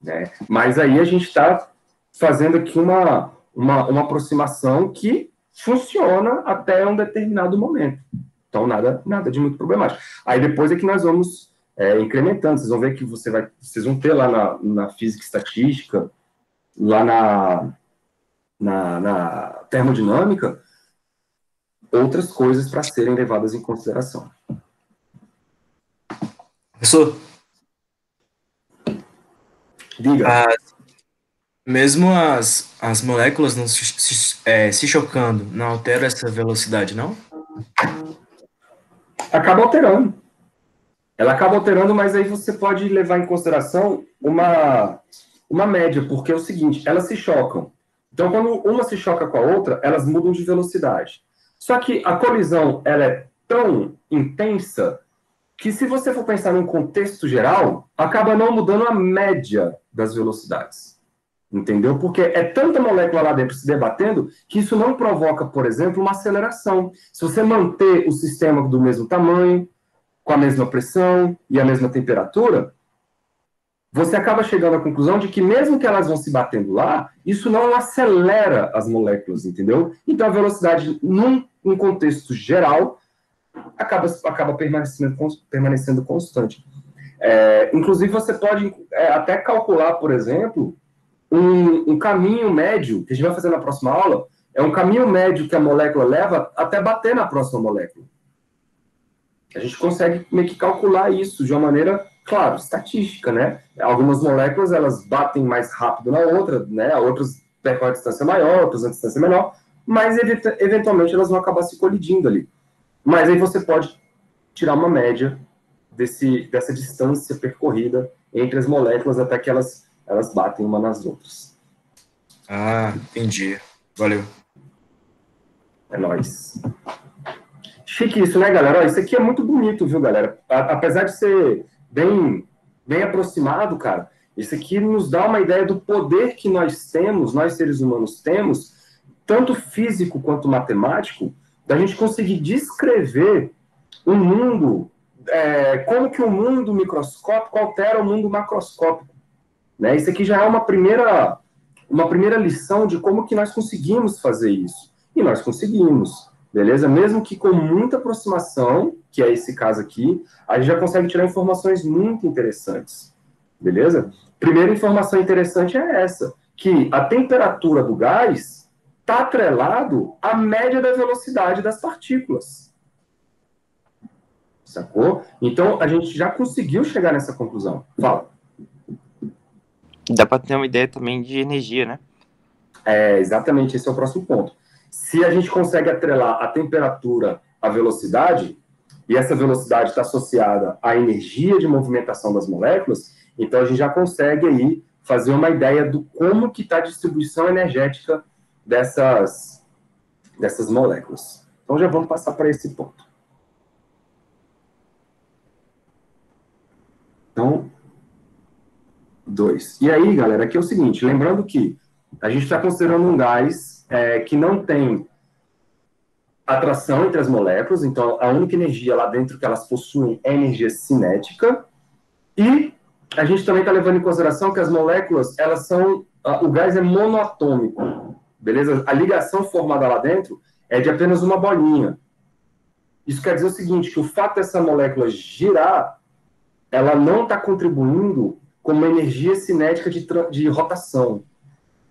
Né? Mas aí a gente está fazendo aqui uma aproximação que funciona até um determinado momento. Então, nada de muito problemático. Aí depois é que nós vamos incrementando. Vocês vão ver que vocês vão ter lá na física estatística, lá na termodinâmica, outras coisas para serem levadas em consideração. Professor, Diga. Mesmo as moléculas não se chocando, não altera essa velocidade, não? Acaba alterando. Ela acaba alterando, mas aí você pode levar em consideração uma média, porque é o seguinte, elas se chocam. Então, quando uma se choca com a outra, elas mudam de velocidade. Só que a colisão ela é tão intensa que se você for pensar num contexto geral, acaba não mudando a média das velocidades. Entendeu? Porque é tanta molécula lá dentro se debatendo que isso não provoca, por exemplo, uma aceleração. Se você manter o sistema do mesmo tamanho, com a mesma pressão e a mesma temperatura, você acaba chegando à conclusão de que mesmo que elas vão se batendo lá, isso não acelera as moléculas, entendeu? Então a velocidade, num contexto geral, acaba permanecendo constante. Inclusive, você pode até calcular, por exemplo, um caminho médio, que a gente vai fazer na próxima aula, é um caminho médio que a molécula leva até bater na próxima molécula. A gente consegue meio que calcular isso de uma maneira, claro, estatística, né? Algumas moléculas, elas batem mais rápido na outra, né? Outras percorrem a distância maior, outras a distância menor, mas eventualmente elas vão acabar se colidindo ali. Mas aí você pode tirar uma média dessa distância percorrida entre as moléculas até que elas batem uma nas outras. Ah, entendi. Valeu. É nóis. Chique isso, né, galera? Ó, isso aqui é muito bonito, viu, galera? Apesar de ser bem aproximado, cara, isso aqui nos dá uma ideia do poder que nós temos, nós seres humanos temos, tanto físico quanto matemático, da gente conseguir descrever um mundo, como que o mundo microscópico altera o mundo macroscópico. Né? Isso aqui já é uma primeira lição de como que nós conseguimos fazer isso. E nós conseguimos, beleza? Mesmo que com muita aproximação, que é esse caso aqui, a gente já consegue tirar informações muito interessantes, beleza? Primeira informação interessante é essa, que a temperatura do gás está atrelado à média da velocidade das partículas. Sacou? Então, a gente já conseguiu chegar nessa conclusão. Fala. Dá para ter uma ideia também de energia, né? Exatamente, esse é o próximo ponto. Se a gente consegue atrelar a temperatura à velocidade, e essa velocidade está associada à energia de movimentação das moléculas, então a gente já consegue aí fazer uma ideia do como que está a distribuição energética dessas moléculas. Então já vamos passar para esse ponto. Então, 2. E aí, galera, aqui é o seguinte, lembrando que a gente está considerando um gás que não tem atração entre as moléculas, então a única energia lá dentro que elas possuem é energia cinética, e a gente também está levando em consideração que as moléculas, o gás é monoatômico, beleza? A ligação formada lá dentro é de apenas uma bolinha. Isso quer dizer o seguinte, que o fato dessa molécula girar, ela não está contribuindo com uma energia cinética de rotação,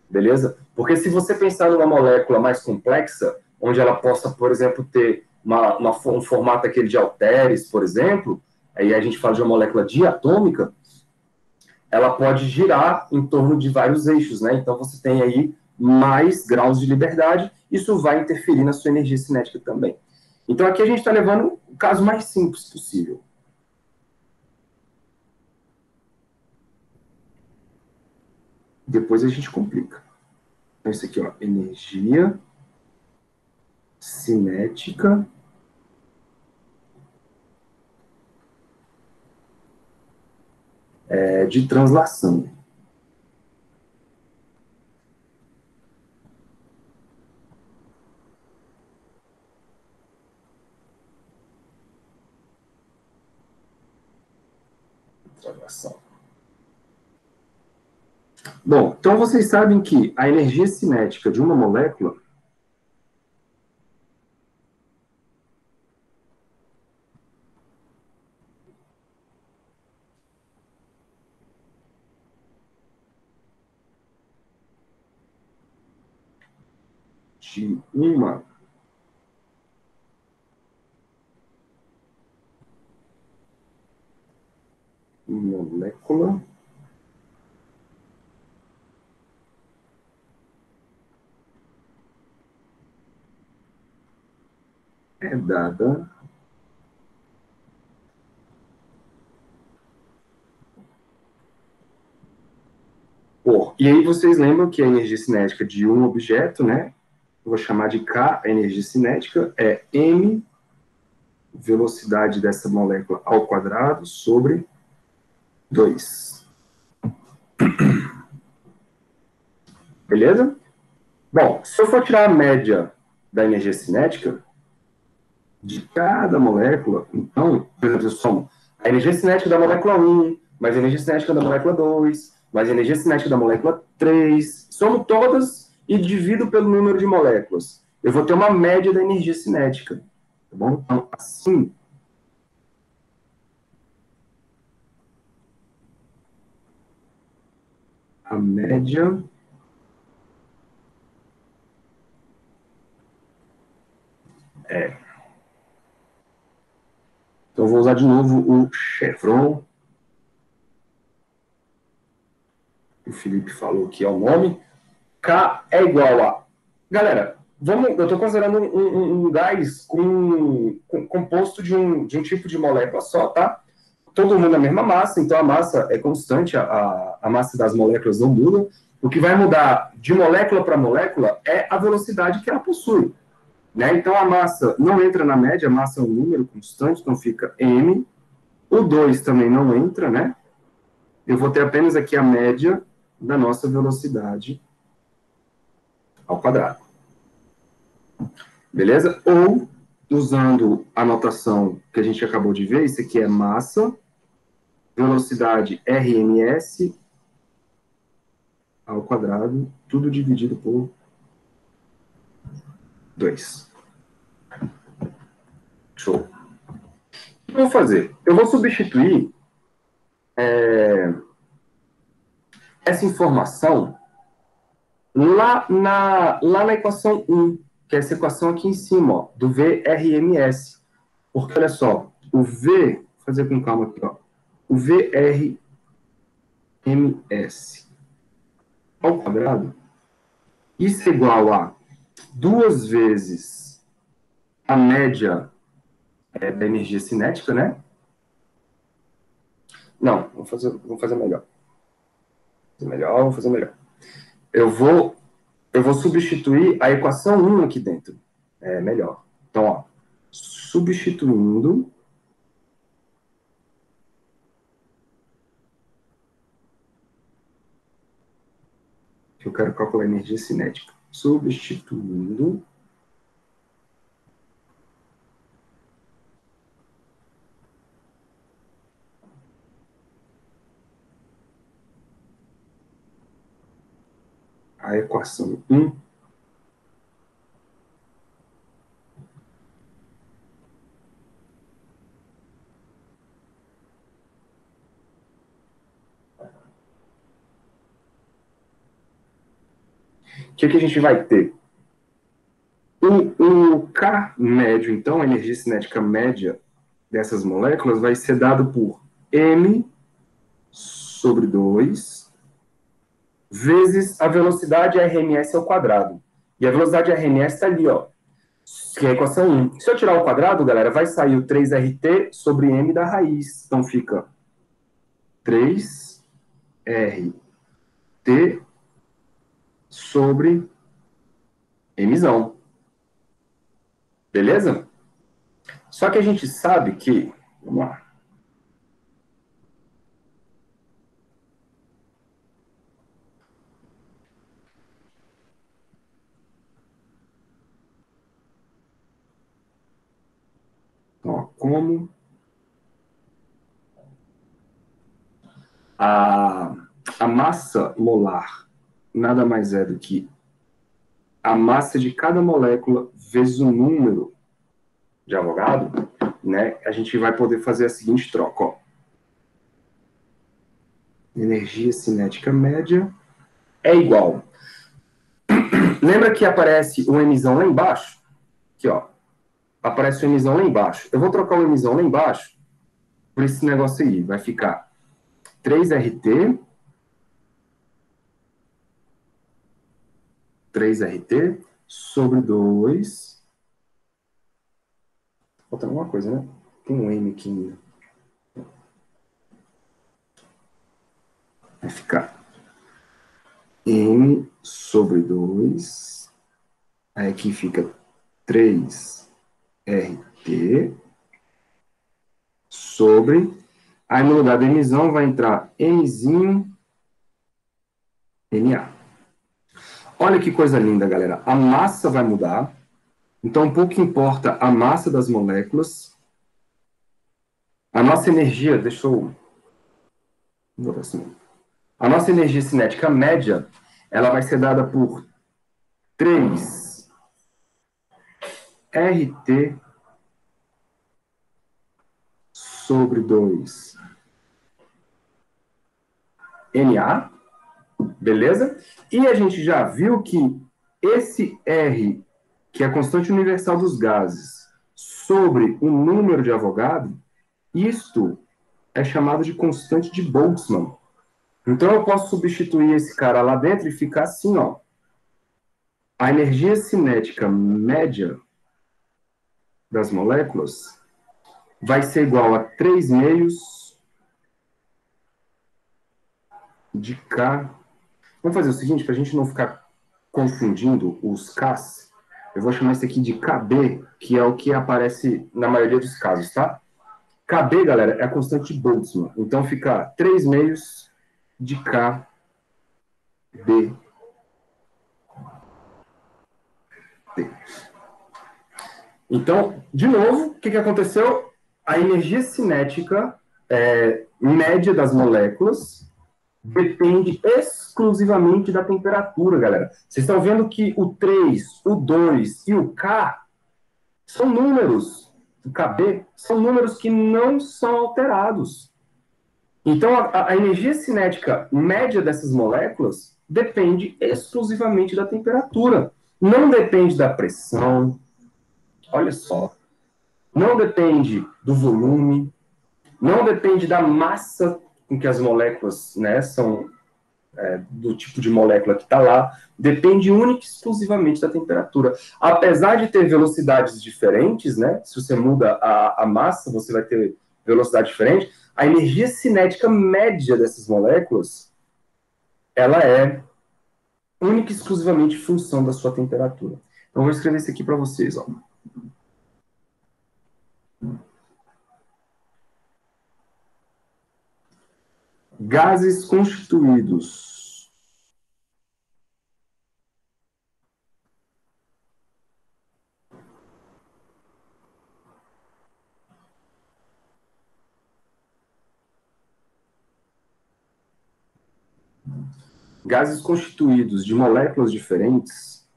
beleza? Porque se você pensar numa molécula mais complexa, onde ela possa, por exemplo, ter um formato aquele de halteres, por exemplo, aí a gente fala de uma molécula diatômica, ela pode girar em torno de vários eixos, né? Então você tem aí mais graus de liberdade, isso vai interferir na sua energia cinética também. Então aqui a gente está levando o caso mais simples possível. Depois a gente complica. Então, isso aqui, ó, energia cinética de translação. Bom, então vocês sabem que a energia cinética de uma molécula de uma molécula é dada por... E aí vocês lembram que a energia cinética de um objeto, né? Eu vou chamar de K, a energia cinética é M velocidade dessa molécula ao quadrado sobre 2. Beleza? Bom, se eu for tirar a média da energia cinética de cada molécula, então, por exemplo, eu somo a energia cinética da molécula 1, mais a energia cinética da molécula 2, mais a energia cinética da molécula 3, somo todas e divido pelo número de moléculas. Eu vou ter uma média da energia cinética. Tá bom? Então, assim, a média é. Então, eu vou usar de novo o chevron. O Felipe falou que é o nome. K é igual a... Galera, eu estou considerando um gás composto de um tipo de molécula só, tá? Todo mundo na mesma massa, então a massa é constante, a massa das moléculas não muda. O que vai mudar de molécula para molécula é a velocidade que ela possui. Né? Então a massa não entra na média, a massa é um número constante, então fica m. O 2 também não entra, né? Eu vou ter apenas aqui a média da nossa velocidade ao quadrado. Beleza? Ou, usando a notação que a gente acabou de ver, isso aqui é massa, velocidade RMS ao quadrado, tudo dividido por 2. Show. O que eu vou fazer? Eu vou substituir essa informação lá na equação 1, que é essa equação aqui em cima, ó, do VRMS. Porque, olha só, o V, vou fazer com calma aqui, ó, o VRMS ao quadrado, isso é igual a 2 vezes a média da energia cinética, né? Não, vamos fazer melhor. Vamos fazer melhor. Eu vou substituir a equação 1 aqui dentro. É melhor. Então, ó, substituindo que eu quero calcular a energia cinética. Substituindo a equação 1 o que a gente vai ter? O K médio, então, a energia cinética média dessas moléculas vai ser dado por m sobre 2 vezes a velocidade RMS ao quadrado. E a velocidade RMS está ali, ó, que é a equação 1. Se eu tirar o quadrado, galera, vai sair o 3RT sobre m da raiz. Então fica 3RT sobre mzão. Beleza? Só que a gente sabe que... Vamos lá. Ó, como a massa molar nada mais é do que a massa de cada molécula vezes o número de Avogadro, né? A gente vai poder fazer a seguinte troca, ó. Energia cinética média é igual. Lembra que aparece o emissão lá embaixo? Aqui, ó. Aparece o emissão lá embaixo. Eu vou trocar o emissão lá embaixo por esse negócio aí. Vai ficar 3RT 3RT sobre 2. Falta alguma coisa, né? Tem um M aqui ainda. Vai ficar M sobre 2. Aí aqui fica 3RT sobre, aí no lugar do Mzão vai entrar Mzinho, Na. Olha que coisa linda, galera. A massa vai mudar, então pouco importa a massa das moléculas. A nossa energia, deixa eu botar assim. A nossa energia cinética média, ela vai ser dada por 3 RT sobre 2 Na, beleza? E a gente já viu que esse R, que é a constante universal dos gases, sobre o número de Avogadro, isto é chamado de constante de Boltzmann. Então eu posso substituir esse cara lá dentro e ficar assim, ó. A energia cinética média das moléculas vai ser igual a 3 meios de K. Vamos fazer o seguinte, para a gente não ficar confundindo os Ks, eu vou chamar isso aqui de KB, que é o que aparece na maioria dos casos, tá? KB, galera, é a constante de Boltzmann. Então fica 3 meios de KB. Então, de novo, o que aconteceu? A energia cinética média das moléculas depende exclusivamente da temperatura, galera. Vocês estão vendo que o 3, o 2 e o K são números, o KB, são números que não são alterados. Então, a energia cinética média dessas moléculas depende exclusivamente da temperatura. Não depende da pressão, olha só. Não depende do volume, não depende da massa com que as moléculas, né, são do tipo de molécula que está lá, depende única e exclusivamente da temperatura. Apesar de ter velocidades diferentes, né, se você muda a massa, você vai ter velocidade diferente, a energia cinética média dessas moléculas, ela é única e exclusivamente função da sua temperatura. Então, eu vou escrever isso aqui para vocês, ó. Gases constituídos de moléculas diferentes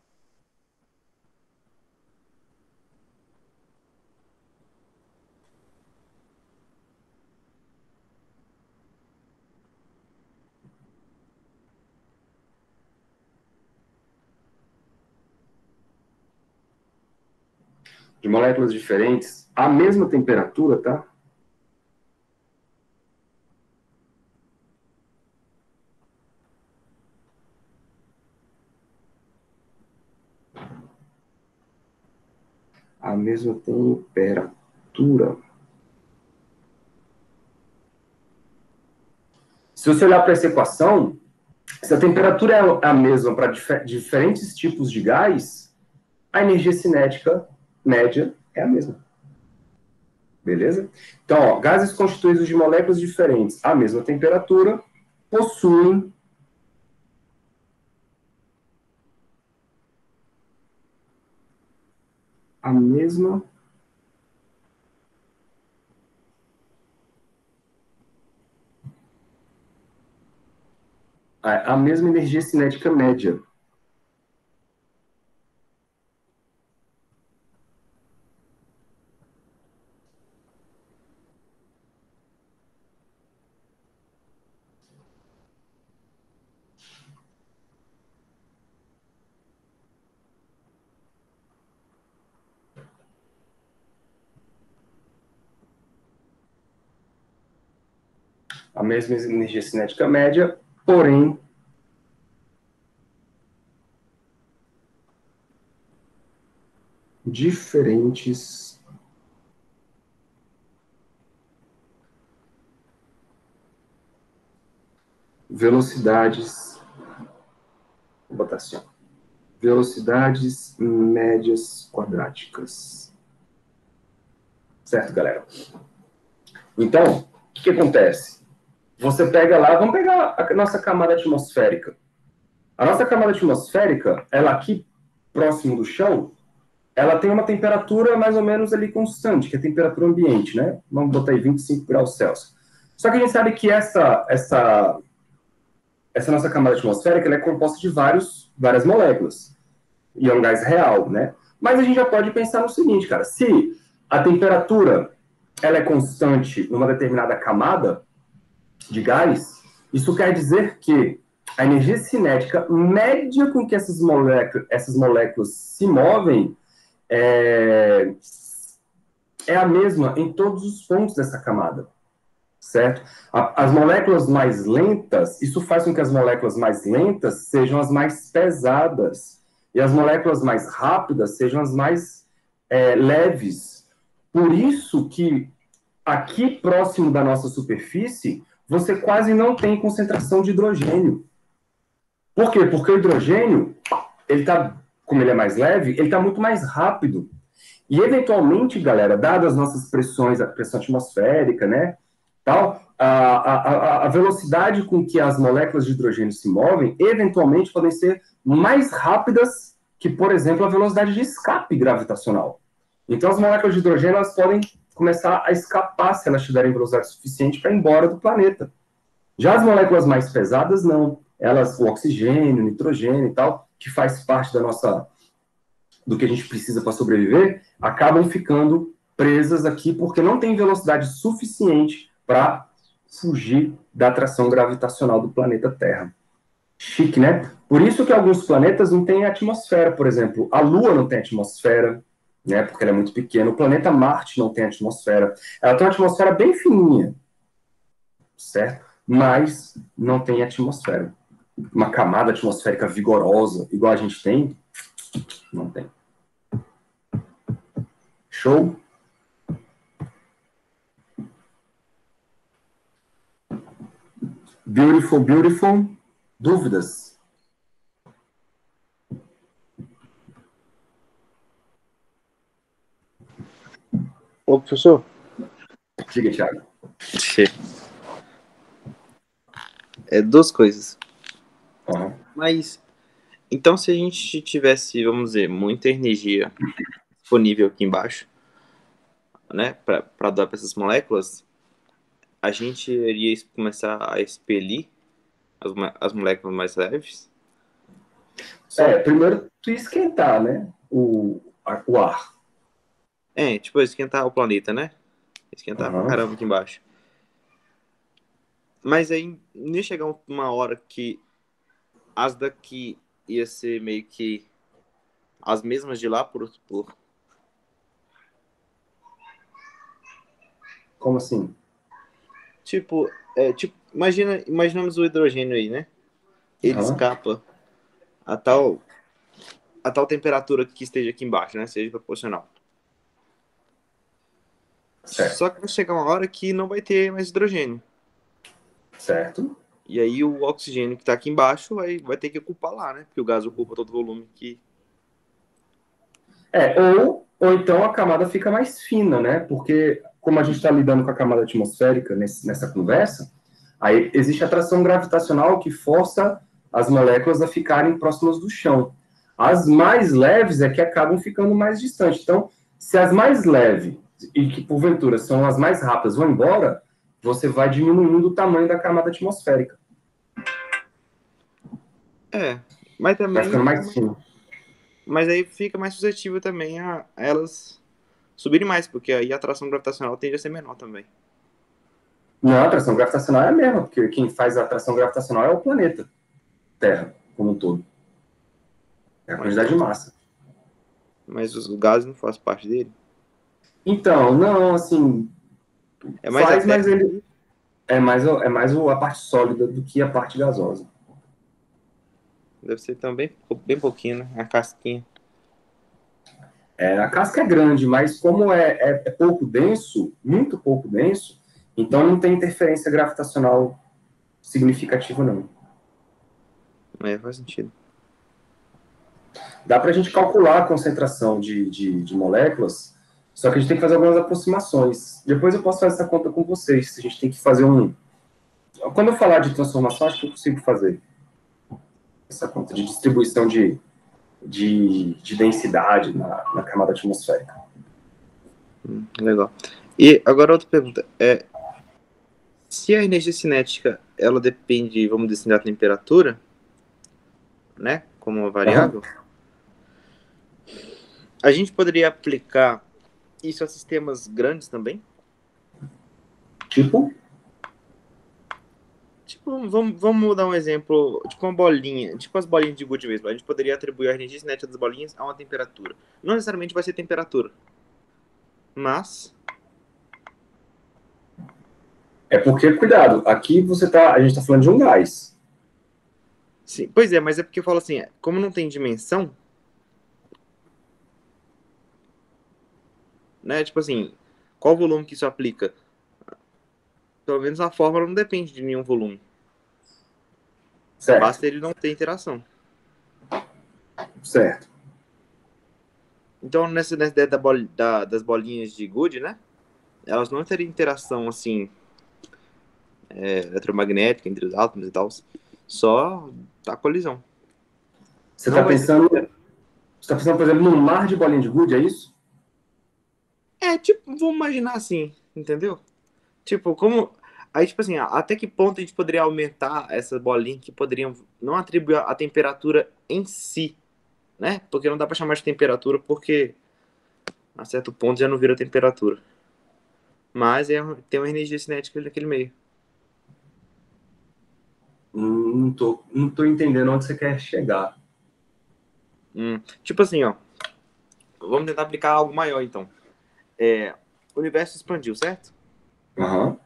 à mesma temperatura, tá? À mesma temperatura. Se você olhar para essa equação, se a temperatura é a mesma para diferentes tipos de gás, a energia cinética média é a mesma. Beleza? Então, ó, gases constituídos de moléculas diferentes à mesma temperatura possuem a mesma energia cinética média. A mesma energia cinética média, porém diferentes velocidades, vou botar assim, ó, velocidades médias quadráticas. Certo, galera? Então, o que acontece? Você pega lá, vamos pegar a nossa camada atmosférica. A nossa camada atmosférica, ela aqui próximo do chão, ela tem uma temperatura mais ou menos ali constante, que é a temperatura ambiente, né? Vamos botar aí 25 graus Celsius. Só que a gente sabe que essa nossa camada atmosférica ela é composta de várias moléculas. E é um gás real, né? Mas a gente já pode pensar no seguinte, cara, se a temperatura ela é constante numa determinada camada de gás, isso quer dizer que a energia cinética média com que essas moléculas se movem é a mesma em todos os pontos dessa camada, certo? As moléculas mais lentas, isso faz com que as moléculas mais lentas sejam as mais pesadas e as moléculas mais rápidas sejam as mais leves. Por isso que aqui próximo da nossa superfície, você quase não tem concentração de hidrogênio. Por quê? Porque o hidrogênio, como ele é mais leve, ele está muito mais rápido. E, eventualmente, galera, dadas as nossas pressões, a pressão atmosférica, né, tal, a velocidade com que as moléculas de hidrogênio se movem, eventualmente, podem ser mais rápidas que, por exemplo, a velocidade de escape gravitacional. Então, as moléculas de hidrogênio elas podem começar a escapar se elas tiverem velocidade suficiente para ir embora do planeta. Já as moléculas mais pesadas, não. Elas, o oxigênio, o nitrogênio e tal, que faz parte do que a gente precisa para sobreviver, acabam ficando presas aqui porque não tem velocidade suficiente para fugir da atração gravitacional do planeta Terra. Chique, né? Por isso que alguns planetas não têm atmosfera, por exemplo, a Lua não tem atmosfera, né? Porque ela é muito pequena. O planeta Marte não tem atmosfera. Ela tem uma atmosfera bem fininha, certo? Mas não tem atmosfera. Uma camada atmosférica vigorosa, igual a gente tem, não tem. Show? Beautiful, beautiful. Dúvidas? Ô, professor. Diga, Thiago. Duas coisas. Uhum. Mas, então, se a gente tivesse, vamos dizer, muita energia disponível aqui embaixo, né, para dar para essas moléculas, a gente iria começar a expelir as moléculas mais leves? Primeiro tu esquentar, né, o ar. Tipo, esquentar o planeta, né? Esquentar pra caramba aqui embaixo. Mas aí, não ia chegar uma hora que as daqui ia ser meio que as mesmas de lá por... Como assim? Tipo, imaginamos o hidrogênio aí, né? Ele escapa a tal temperatura que esteja aqui embaixo, né? Seja proporcional. Certo. Só que vai chegar uma hora que não vai ter mais hidrogênio. Certo. E aí o oxigênio que está aqui embaixo vai ter que ocupar lá, né? Porque o gás ocupa todo o volume que... Ou então a camada fica mais fina, né? Porque como a gente está lidando com a camada atmosférica nessa conversa, aí existe atração gravitacional que força as moléculas a ficarem próximas do chão. As mais leves é que acabam ficando mais distantes. Então, se as mais leves e que porventura são as mais rápidas vão embora, você vai diminuindo o tamanho da camada atmosférica. Mas também... Vai ficando mais fino. Mas aí fica mais suscetível também a elas subirem mais, porque aí a atração gravitacional tende a ser menor também. Não, a atração gravitacional é a mesma, porque quem faz a atração gravitacional é o planeta Terra, como um todo. É a quantidade de massa. Mas os gases não fazem parte dele? Então, não, assim... mas ele... É mais a parte sólida do que a parte gasosa. Deve ser também bem pouquinho, né? A casquinha. A casca é grande, mas como é pouco denso, muito pouco denso, então não tem interferência gravitacional significativa, não. Faz sentido. Dá para a gente calcular a concentração de moléculas Só que a gente tem que fazer algumas aproximações. Depois eu posso fazer essa conta com vocês. A gente tem que fazer um... Quando eu falar de transformação, acho que eu consigo fazer essa conta de distribuição de densidade na camada atmosférica. Legal. E agora outra pergunta. Se a energia cinética, ela depende, vamos dizer assim, da temperatura, né, como uma variável, a gente poderia aplicar isso a sistemas grandes também? Tipo, vamos dar um exemplo, tipo uma bolinha, tipo as bolinhas de gude mesmo. A gente poderia atribuir a energia cinética das bolinhas a uma temperatura. Não necessariamente vai ser temperatura, mas... é porque, cuidado, aqui a gente está falando de um gás. Sim, pois é, mas é porque eu falo assim, como não tem dimensão, né, tipo assim, qual volume que isso aplica? Pelo menos a fórmula não depende de nenhum volume. Certo. Basta ele não ter interação. Certo. Então, nessa ideia das bolinhas de gude, né, elas não teriam interação, assim, eletromagnética entre os átomos e tal, só a colisão. Você está pensando, por exemplo, num mar de bolinha de gude, é isso? Tipo, vamos imaginar assim, entendeu? Tipo, como... Aí, tipo assim, até que ponto a gente poderia aumentar essas bolinhas que poderiam não atribuir a temperatura em si, né? Porque não dá pra chamar de temperatura porque a certo ponto já não vira temperatura. Mas tem uma energia cinética naquele meio. Não tô entendendo onde você quer chegar. Tipo assim, ó. Vamos tentar aplicar algo maior, então. O universo expandiu, certo? Aham.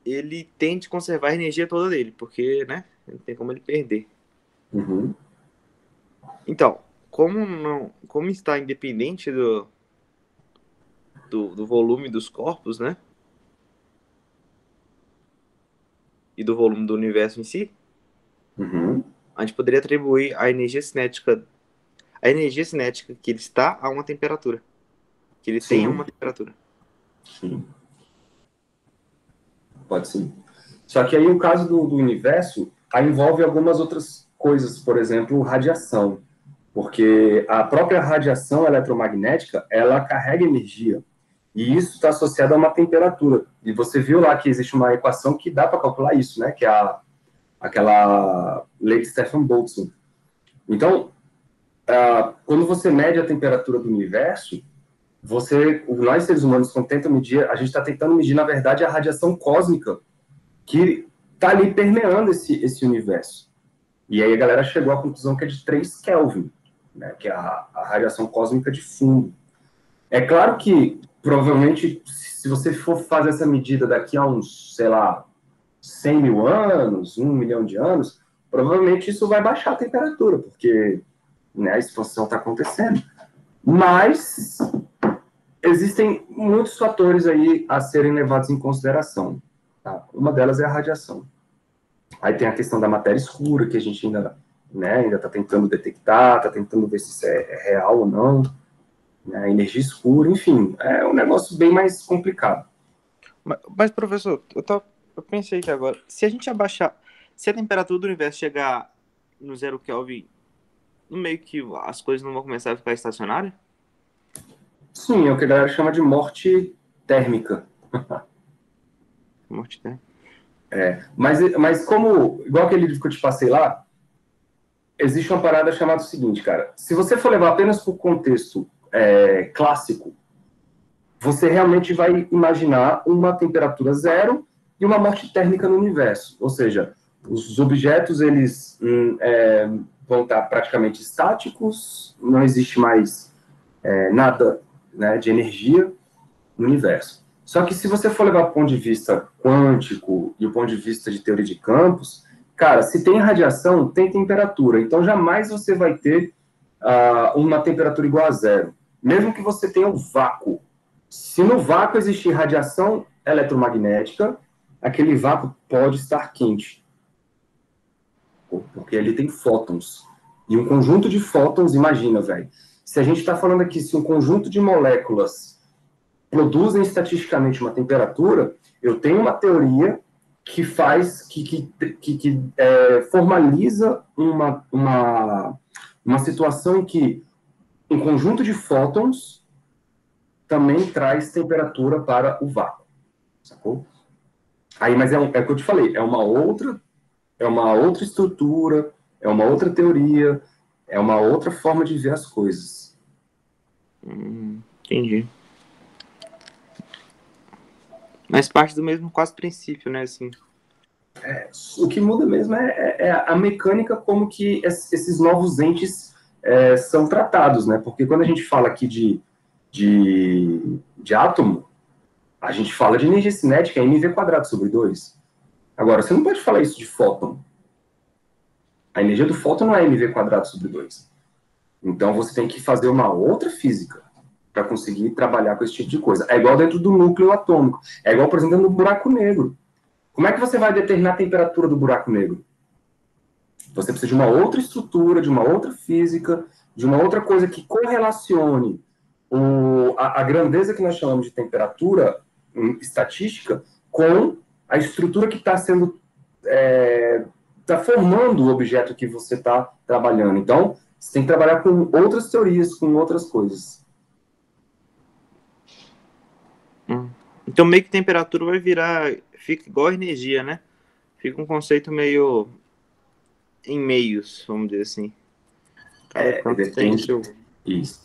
Ele tende a conservar a energia toda dele, porque, né? Não tem como ele perder. Uhum. Então, como está independente do volume dos corpos, né? E do volume do universo em si, Uhum. a gente poderia atribuir a energia cinética que ele está a uma temperatura. Que ele tem uma temperatura. Sim. Pode sim. Só que aí o caso do universo aí envolve algumas outras coisas, por exemplo, radiação. Porque a própria radiação eletromagnética, ela carrega energia. E isso está associado a uma temperatura. E você viu lá que existe uma equação que dá para calcular isso, né? Que é aquela lei de Stefan-Boltzmann. Então, quando você mede a temperatura do universo, nós seres humanos, quando tentam medir, a gente está tentando medir, na verdade, a radiação cósmica que está ali permeando esse universo. E aí a galera chegou à conclusão que é de 3 Kelvin, né? Que é a radiação cósmica de fundo. É claro que, provavelmente, se você for fazer essa medida daqui a uns, sei lá, 100 mil anos, 1 milhão de anos, provavelmente isso vai baixar a temperatura, porque, né, a expansão está acontecendo. Mas existem muitos fatores aí a serem levados em consideração. Tá? Uma delas é a radiação. Aí tem a questão da matéria escura, que a gente ainda está tentando detectar, está tentando ver se isso é real ou não. Né? Energia escura, enfim, é um negócio bem mais complicado. Mas professor, eu pensei aqui agora, se a gente abaixar, se a temperatura do universo chegar no 0 Kelvin, no meio que as coisas não vão começar a ficar estacionárias? Sim, é o que a galera chama de morte térmica. Morte térmica. Mas como, igual aquele livro que eu te passei lá, existe uma parada chamada o seguinte, cara, se você for levar apenas para o contexto clássico, você realmente vai imaginar uma temperatura zero e uma morte térmica no universo. Ou seja, os objetos eles vão estar praticamente estáticos, não existe mais nada, né, de energia no universo. Só que se você for levar o ponto de vista quântico e o ponto de vista de teoria de campos, cara, se tem radiação, tem temperatura. Então, jamais você vai ter uma temperatura igual a zero. Mesmo que você tenha o vácuo. Se no vácuo existir radiação eletromagnética, aquele vácuo pode estar quente. Porque ele tem fótons. E um conjunto de fótons, imagina, velho. Se a gente está falando aqui, se um conjunto de moléculas produzem estatisticamente uma temperatura, eu tenho uma teoria que faz, que formaliza uma situação em que um conjunto de fótons também traz temperatura para o vácuo, sacou? Aí, mas é o que eu te falei, é uma outra estrutura, é uma outra teoria, é uma outra forma de ver as coisas. Entendi. Mas parte do mesmo quase princípio, né? Assim. O que muda mesmo é a mecânica como que esses novos entes são tratados, né? Porque quando a gente fala aqui de átomo, a gente fala de energia cinética, é mv²/2. Agora, você não pode falar isso de fóton. A energia do fóton não é mv²/2. Então, você tem que fazer uma outra física para conseguir trabalhar com esse tipo de coisa. É igual dentro do núcleo atômico. É igual, por exemplo, no buraco negro. Como é que você vai determinar a temperatura do buraco negro? Você precisa de uma outra estrutura, de uma outra física, de uma outra coisa que correlacione a grandeza que nós chamamos de temperatura estatística com a estrutura que está sendo está formando o objeto que você está trabalhando. Então, você tem que trabalhar com outras teorias, com outras coisas. Então, meio que temperatura vai virar... Fica igual a energia, né? Fica um conceito meio em meios, vamos dizer assim. Cada canto tem seu... Isso.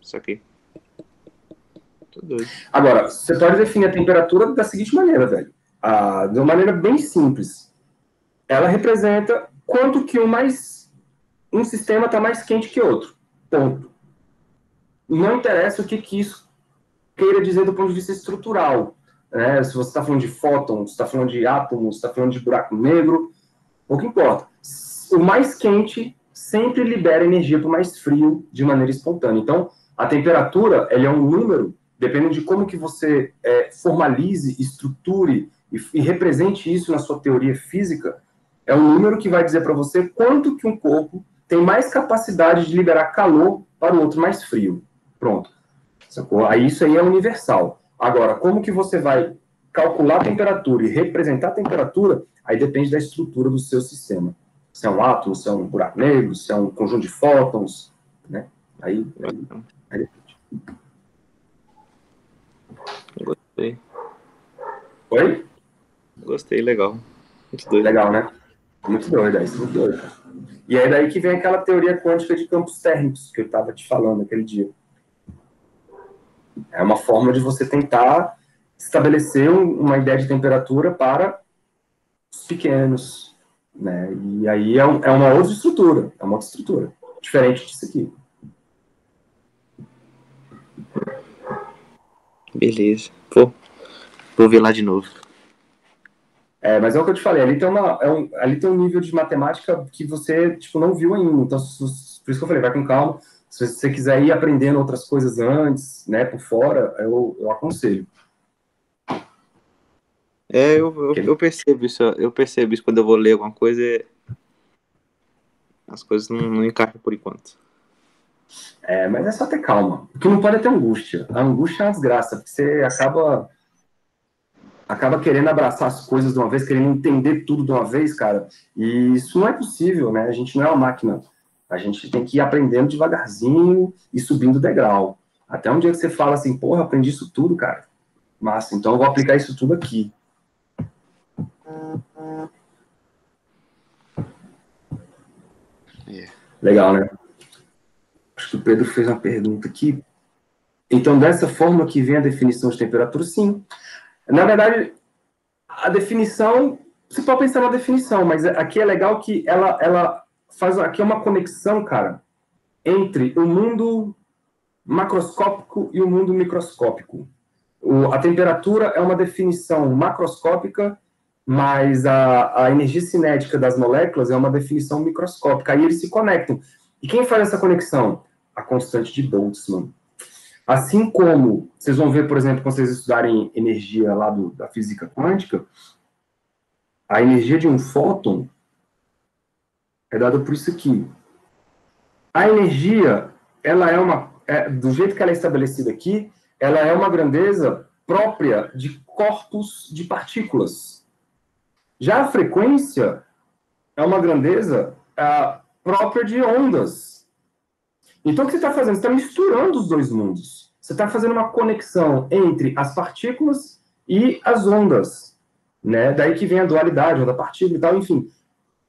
Isso aqui. Tô doido. Agora, você pode definir a temperatura da seguinte maneira, velho. De uma maneira bem simples. Ela representa quanto que um sistema está mais quente que outro. Ponto. Não interessa o que isso queira dizer do ponto de vista estrutural. Né? Se você está falando de fótons, se está falando de átomos, se está falando de buraco negro, pouco importa. O mais quente sempre libera energia para o mais frio de maneira espontânea. Então, a temperatura ela é um número, dependendo de como que você formalize, estruture e represente isso na sua teoria física, é um número que vai dizer para você quanto que um corpo tem mais capacidade de liberar calor para o outro mais frio. Pronto. Sacou? Aí isso aí é universal. Agora, como que você vai calcular a temperatura e representar a temperatura, aí depende da estrutura do seu sistema. Se é um átomo, se é um buraco negro, se é um conjunto de fótons, né? Aí depende. Gostei. Oi? Gostei, legal. Muito doido. Legal, né? Muito doido, é isso, muito doido. E é daí que vem aquela teoria quântica de campos térmicos que eu estava te falando aquele dia. É uma forma de você tentar estabelecer uma ideia de temperatura para os pequenos, né? E aí é uma outra estrutura, diferente disso aqui. Beleza. Vou ver lá de novo. Mas é o que eu te falei, ali tem um nível de matemática que você não viu ainda. Então, por isso que eu falei, vai com calma. Se você quiser ir aprendendo outras coisas antes, né, por fora, eu aconselho. Eu percebo isso. Eu percebo isso quando eu vou ler alguma coisa. As coisas não encaixam por enquanto. Mas é só ter calma. O que não pode é ter angústia. A angústia é uma desgraça, porque você acaba querendo abraçar as coisas de uma vez, querendo entender tudo de uma vez, cara. E isso não é possível, né? A gente não é uma máquina. A gente tem que ir aprendendo devagarzinho e subindo o degrau. Até um dia que você fala assim, porra, aprendi isso tudo, cara. Massa, então eu vou aplicar isso tudo aqui. Legal, né? Acho que o Pedro fez uma pergunta aqui. Então, dessa forma que vem a definição de temperatura, sim. Na verdade, a definição, você pode pensar na definição, mas aqui é legal que ela faz aqui uma conexão, cara, entre o mundo macroscópico e o mundo microscópico. A temperatura é uma definição macroscópica, mas a energia cinética das moléculas é uma definição microscópica. Aí eles se conectam. E quem faz essa conexão? A constante de Boltzmann. Assim como vocês vão ver, por exemplo, quando vocês estudarem energia lá da física quântica, a energia de um fóton é dada por isso aqui. A energia, ela do jeito que ela é estabelecida aqui, ela é uma grandeza própria de corpos de partículas. Já a frequência é uma grandeza própria de ondas. Então, o que você está fazendo? Você está misturando os dois mundos. Você está fazendo uma conexão entre as partículas e as ondas. Né? Daí que vem a dualidade, onda partícula e tal, enfim.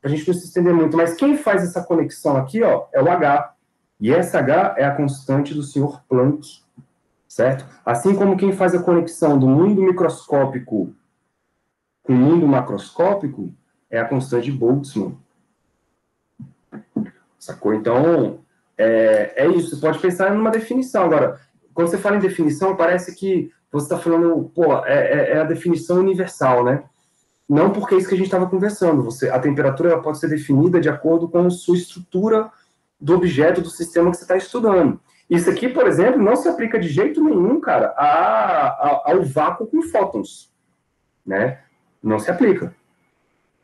A gente não se estender muito. Mas quem faz essa conexão aqui, ó, é o H. E essa H é a constante do Sr. Planck. Certo? Assim como quem faz a conexão do mundo microscópico com o mundo macroscópico é a constante de Boltzmann. Sacou? Então, é isso. Você pode pensar numa definição. Agora, quando você fala em definição, parece que você está falando, é a definição universal, né? Não porque é isso que a gente estava conversando. A temperatura ela pode ser definida de acordo com a sua estrutura do objeto, do sistema que você está estudando. Isso aqui, por exemplo, não se aplica de jeito nenhum, cara, ao vácuo com fótons, né? Não se aplica.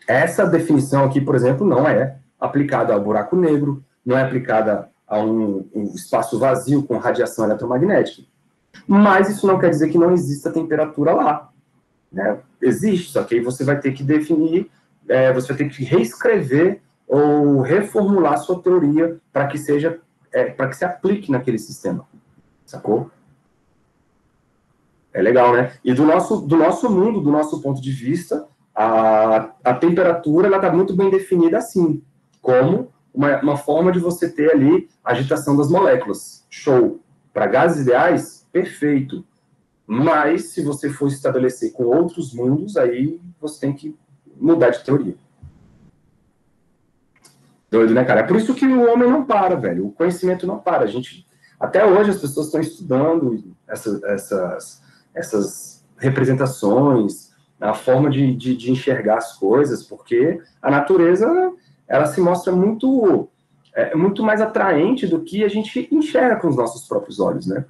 Essa definição aqui, por exemplo, não é aplicada ao buraco negro, não é aplicada a um espaço vazio com radiação eletromagnética. Mas isso não quer dizer que não exista temperatura lá. Né? Existe, só que aí você vai ter que definir, você vai ter que reescrever ou reformular a sua teoria para que seja, para que se aplique naquele sistema. Sacou? É legal, né? E do nosso mundo, do nosso ponto de vista, a temperatura ela está muito bem definida assim, como uma forma de você ter ali a agitação das moléculas. Show. Para gases ideais, perfeito. Mas, se você for estabelecer com outros mundos, aí você tem que mudar de teoria. Doido, né, cara? É por isso que o homem não para, velho. O conhecimento não para. Até hoje as pessoas estão estudando essas representações, a forma de enxergar as coisas, porque a natureza ela se mostra muito mais atraente do que a gente enxerga com os nossos próprios olhos, né?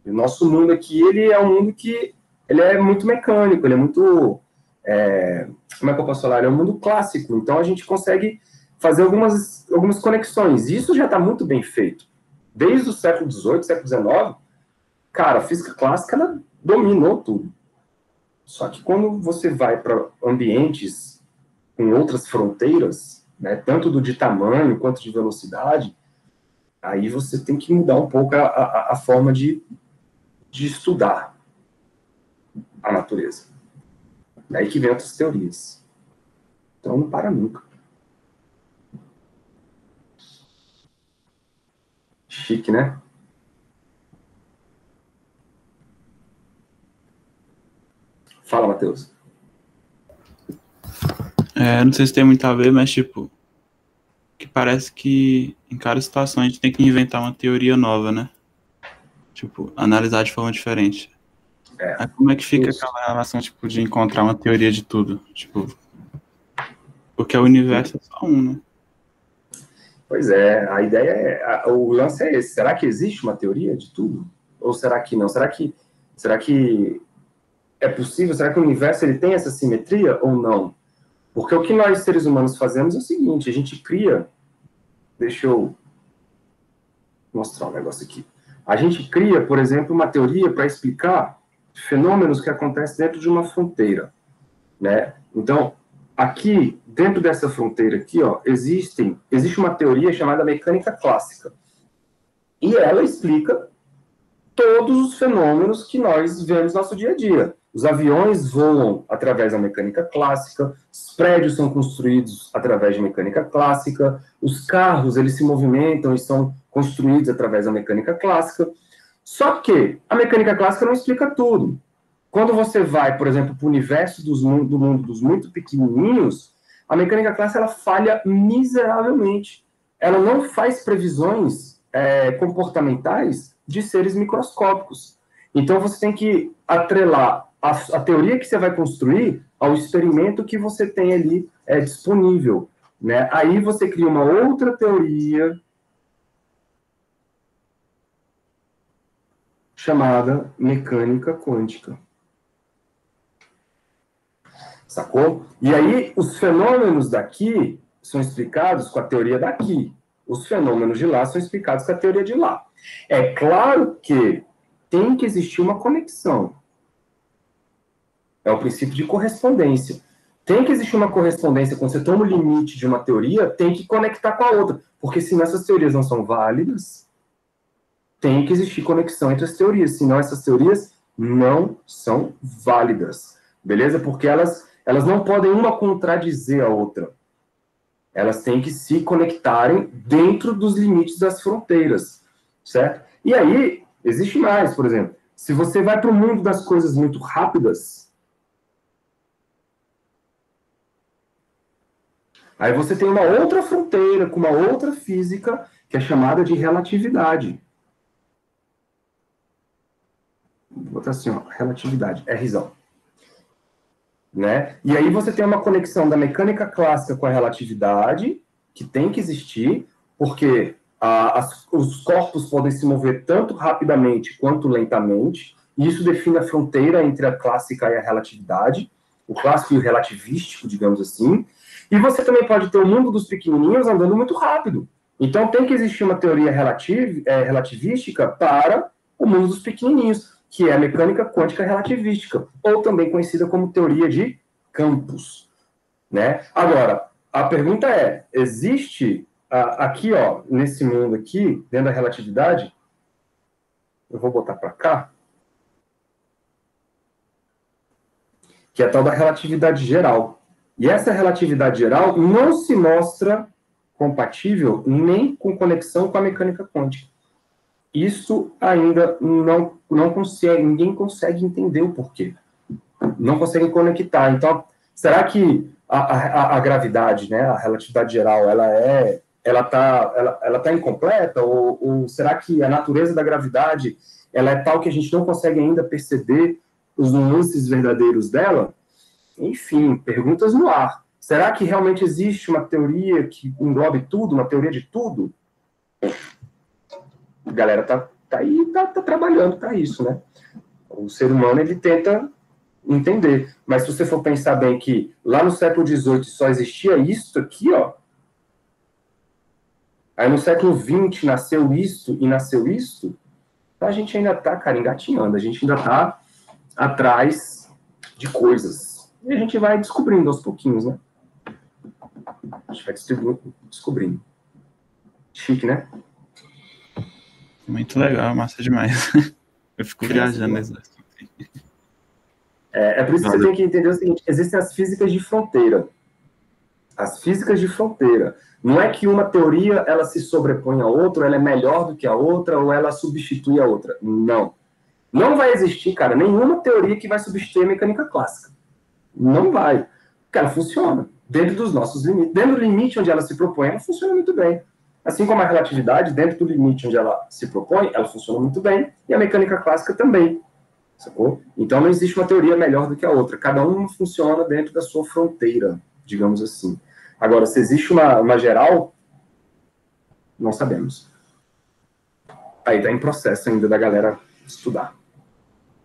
E o nosso mundo aqui, ele é um mundo que ele é muito mecânico, ele é muito... como é que eu posso falar? Ele é um mundo clássico, então a gente consegue fazer algumas conexões. E isso já está muito bem feito. Desde o século XVIII, século XIX, cara, a física clássica, ela dominou tudo. Só que quando você vai para ambientes com outras fronteiras, né, tanto de tamanho quanto de velocidade, aí você tem que mudar um pouco a forma de estudar a natureza. Daí que vem outras teorias. Então não para nunca. Chique, né? Fala, Matheus. Não sei se tem muito a ver, mas tipo, que parece que em cada situação a gente tem que inventar uma teoria nova, né? Tipo, analisar de forma diferente. Aí como é que fica aquela relação, tipo, de encontrar uma teoria de tudo? Tipo, porque o universo é só um, né? Pois é, a ideia o lance é esse. Será que existe uma teoria de tudo? Ou será que não? Será que é possível? Será que o universo ele tem essa simetria ou não? Porque o que nós, seres humanos, fazemos é o seguinte, a gente cria... Deixa eu mostrar um negócio aqui. A gente cria, por exemplo, uma teoria para explicar fenômenos que acontecem dentro de uma fronteira, né? Então, aqui, dentro dessa fronteira aqui, ó, existe uma teoria chamada mecânica clássica. E ela explica todos os fenômenos que nós vemos no nosso dia a dia. Os aviões voam através da mecânica clássica, os prédios são construídos através de mecânica clássica, os carros, eles se movimentam e são construídos através da mecânica clássica. Só que a mecânica clássica não explica tudo. Quando você vai, por exemplo, para o universo do mundo dos muito pequenininhos, a mecânica clássica ela falha miseravelmente. Ela não faz previsões comportamentais de seres microscópicos. Então, você tem que atrelar a teoria que você vai construir ao experimento que você tem ali disponível. Né? Aí você cria uma outra teoria chamada mecânica quântica. Sacou? E aí, os fenômenos daqui são explicados com a teoria daqui. Os fenômenos de lá são explicados com a teoria de lá. É claro que tem que existir uma conexão. É o princípio de correspondência. Tem que existir uma correspondência. Quando você toma o limite de uma teoria, tem que conectar com a outra. Porque se essas teorias não são válidas, tem que existir conexão entre as teorias. Senão essas teorias não são válidas. Beleza? Porque elas não podem uma contradizer a outra. Elas têm que se conectarem dentro dos limites das fronteiras. Certo? E aí, existe mais, por exemplo. Se você vai para o mundo das coisas muito rápidas, aí você tem uma outra fronteira, com uma outra física, que é chamada de relatividade. Vou botar assim, ó, relatividade, Rzão. Né? E aí você tem uma conexão da mecânica clássica com a relatividade, que tem que existir, porque os corpos podem se mover tanto rapidamente quanto lentamente, e isso define a fronteira entre a clássica e a relatividade, o clássico e o relativístico, digamos assim. E você também pode ter o mundo dos pequenininhos andando muito rápido. Então tem que existir uma teoria relativística para o mundo dos pequenininhos, que é a mecânica quântica relativística, ou também conhecida como teoria de campos. Né? Agora, a pergunta é, existe aqui, ó, nesse mundo aqui, dentro da relatividade, eu vou botar para cá, que é a tal da relatividade geral. E essa relatividade geral não se mostra compatível nem com conexão com a mecânica quântica. Isso ainda não consegue, ninguém consegue entender o porquê. Não conseguem conectar. Então, será que a gravidade, né, a relatividade geral, ela tá incompleta? Ou será que a natureza da gravidade ela é tal que a gente não consegue ainda perceber os nuances verdadeiros dela? Enfim, perguntas no ar. Será que realmente existe uma teoria que englobe tudo, uma teoria de tudo? A galera tá aí, tá trabalhando para isso, né? O ser humano, ele tenta entender. Mas se você for pensar bem que lá no século XVIII só existia isso aqui, ó. Aí no século XX nasceu isto e nasceu isto, a gente ainda tá, cara, engatinhando. A gente ainda tá atrás de coisas. E a gente vai descobrindo aos pouquinhos, né? A gente vai descobrindo. Chique, né? Muito legal, massa demais. Eu fico viajando nesse assunto. É por isso que você tem que entender o seguinte: existem as físicas de fronteira. As físicas de fronteira. Não é que uma teoria ela se sobrepõe à outra, ela é melhor do que a outra, ou ela substitui a outra. Não. Não vai existir, cara, nenhuma teoria que vai substituir a mecânica clássica. Não vai. Porque ela funciona dentro dos nossos limites. Dentro do limite onde ela se propõe, ela funciona muito bem. Assim como a relatividade, dentro do limite onde ela se propõe, ela funciona muito bem. E a mecânica clássica também. Sacou? Então não existe uma teoria melhor do que a outra. Cada uma funciona dentro da sua fronteira, digamos assim. Agora, se existe uma geral, não sabemos. Aí está em processo ainda da galera estudar.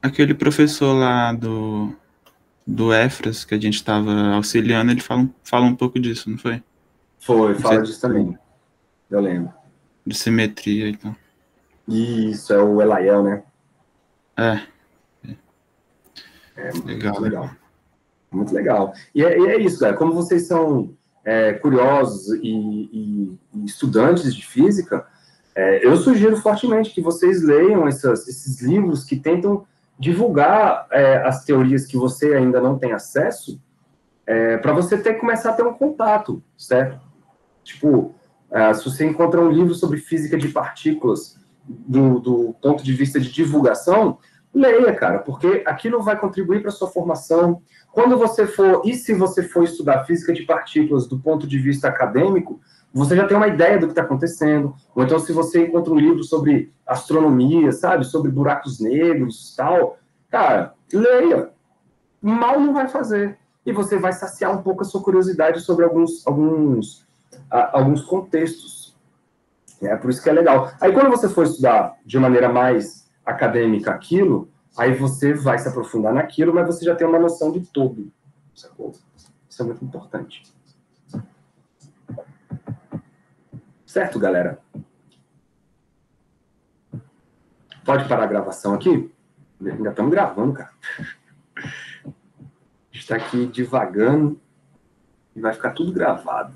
Aquele professor lá do EFRAS, que a gente estava auxiliando, ele fala um pouco disso, não foi? Foi, fala disso também. Eu lembro. De simetria e tal. Isso, é o Elael, né? Legal, muito legal. Muito legal. E é isso, galera. Como vocês são curiosos e estudantes de física, eu sugiro fortemente que vocês leiam esses livros que tentam divulgar as teorias que você ainda não tem acesso, para você começar a ter um contato, certo? Tipo, se você encontra um livro sobre física de partículas do ponto de vista de divulgação, leia, cara, porque aquilo vai contribuir para a sua formação. Quando você for, e se você for estudar física de partículas do ponto de vista acadêmico, você já tem uma ideia do que está acontecendo. Ou então, se você encontra um livro sobre astronomia, sabe, sobre buracos negros, tal, cara, leia. Mal não vai fazer. E você vai saciar um pouco a sua curiosidade sobre alguns contextos. Por isso que é legal. Aí, quando você for estudar de maneira mais acadêmica aquilo, aí você vai se aprofundar naquilo, mas você já tem uma noção de todo. Sacou? Isso é muito importante. Certo, galera? Pode parar a gravação aqui? Ainda estamos gravando, cara. A gente está aqui divagando e vai ficar tudo gravado.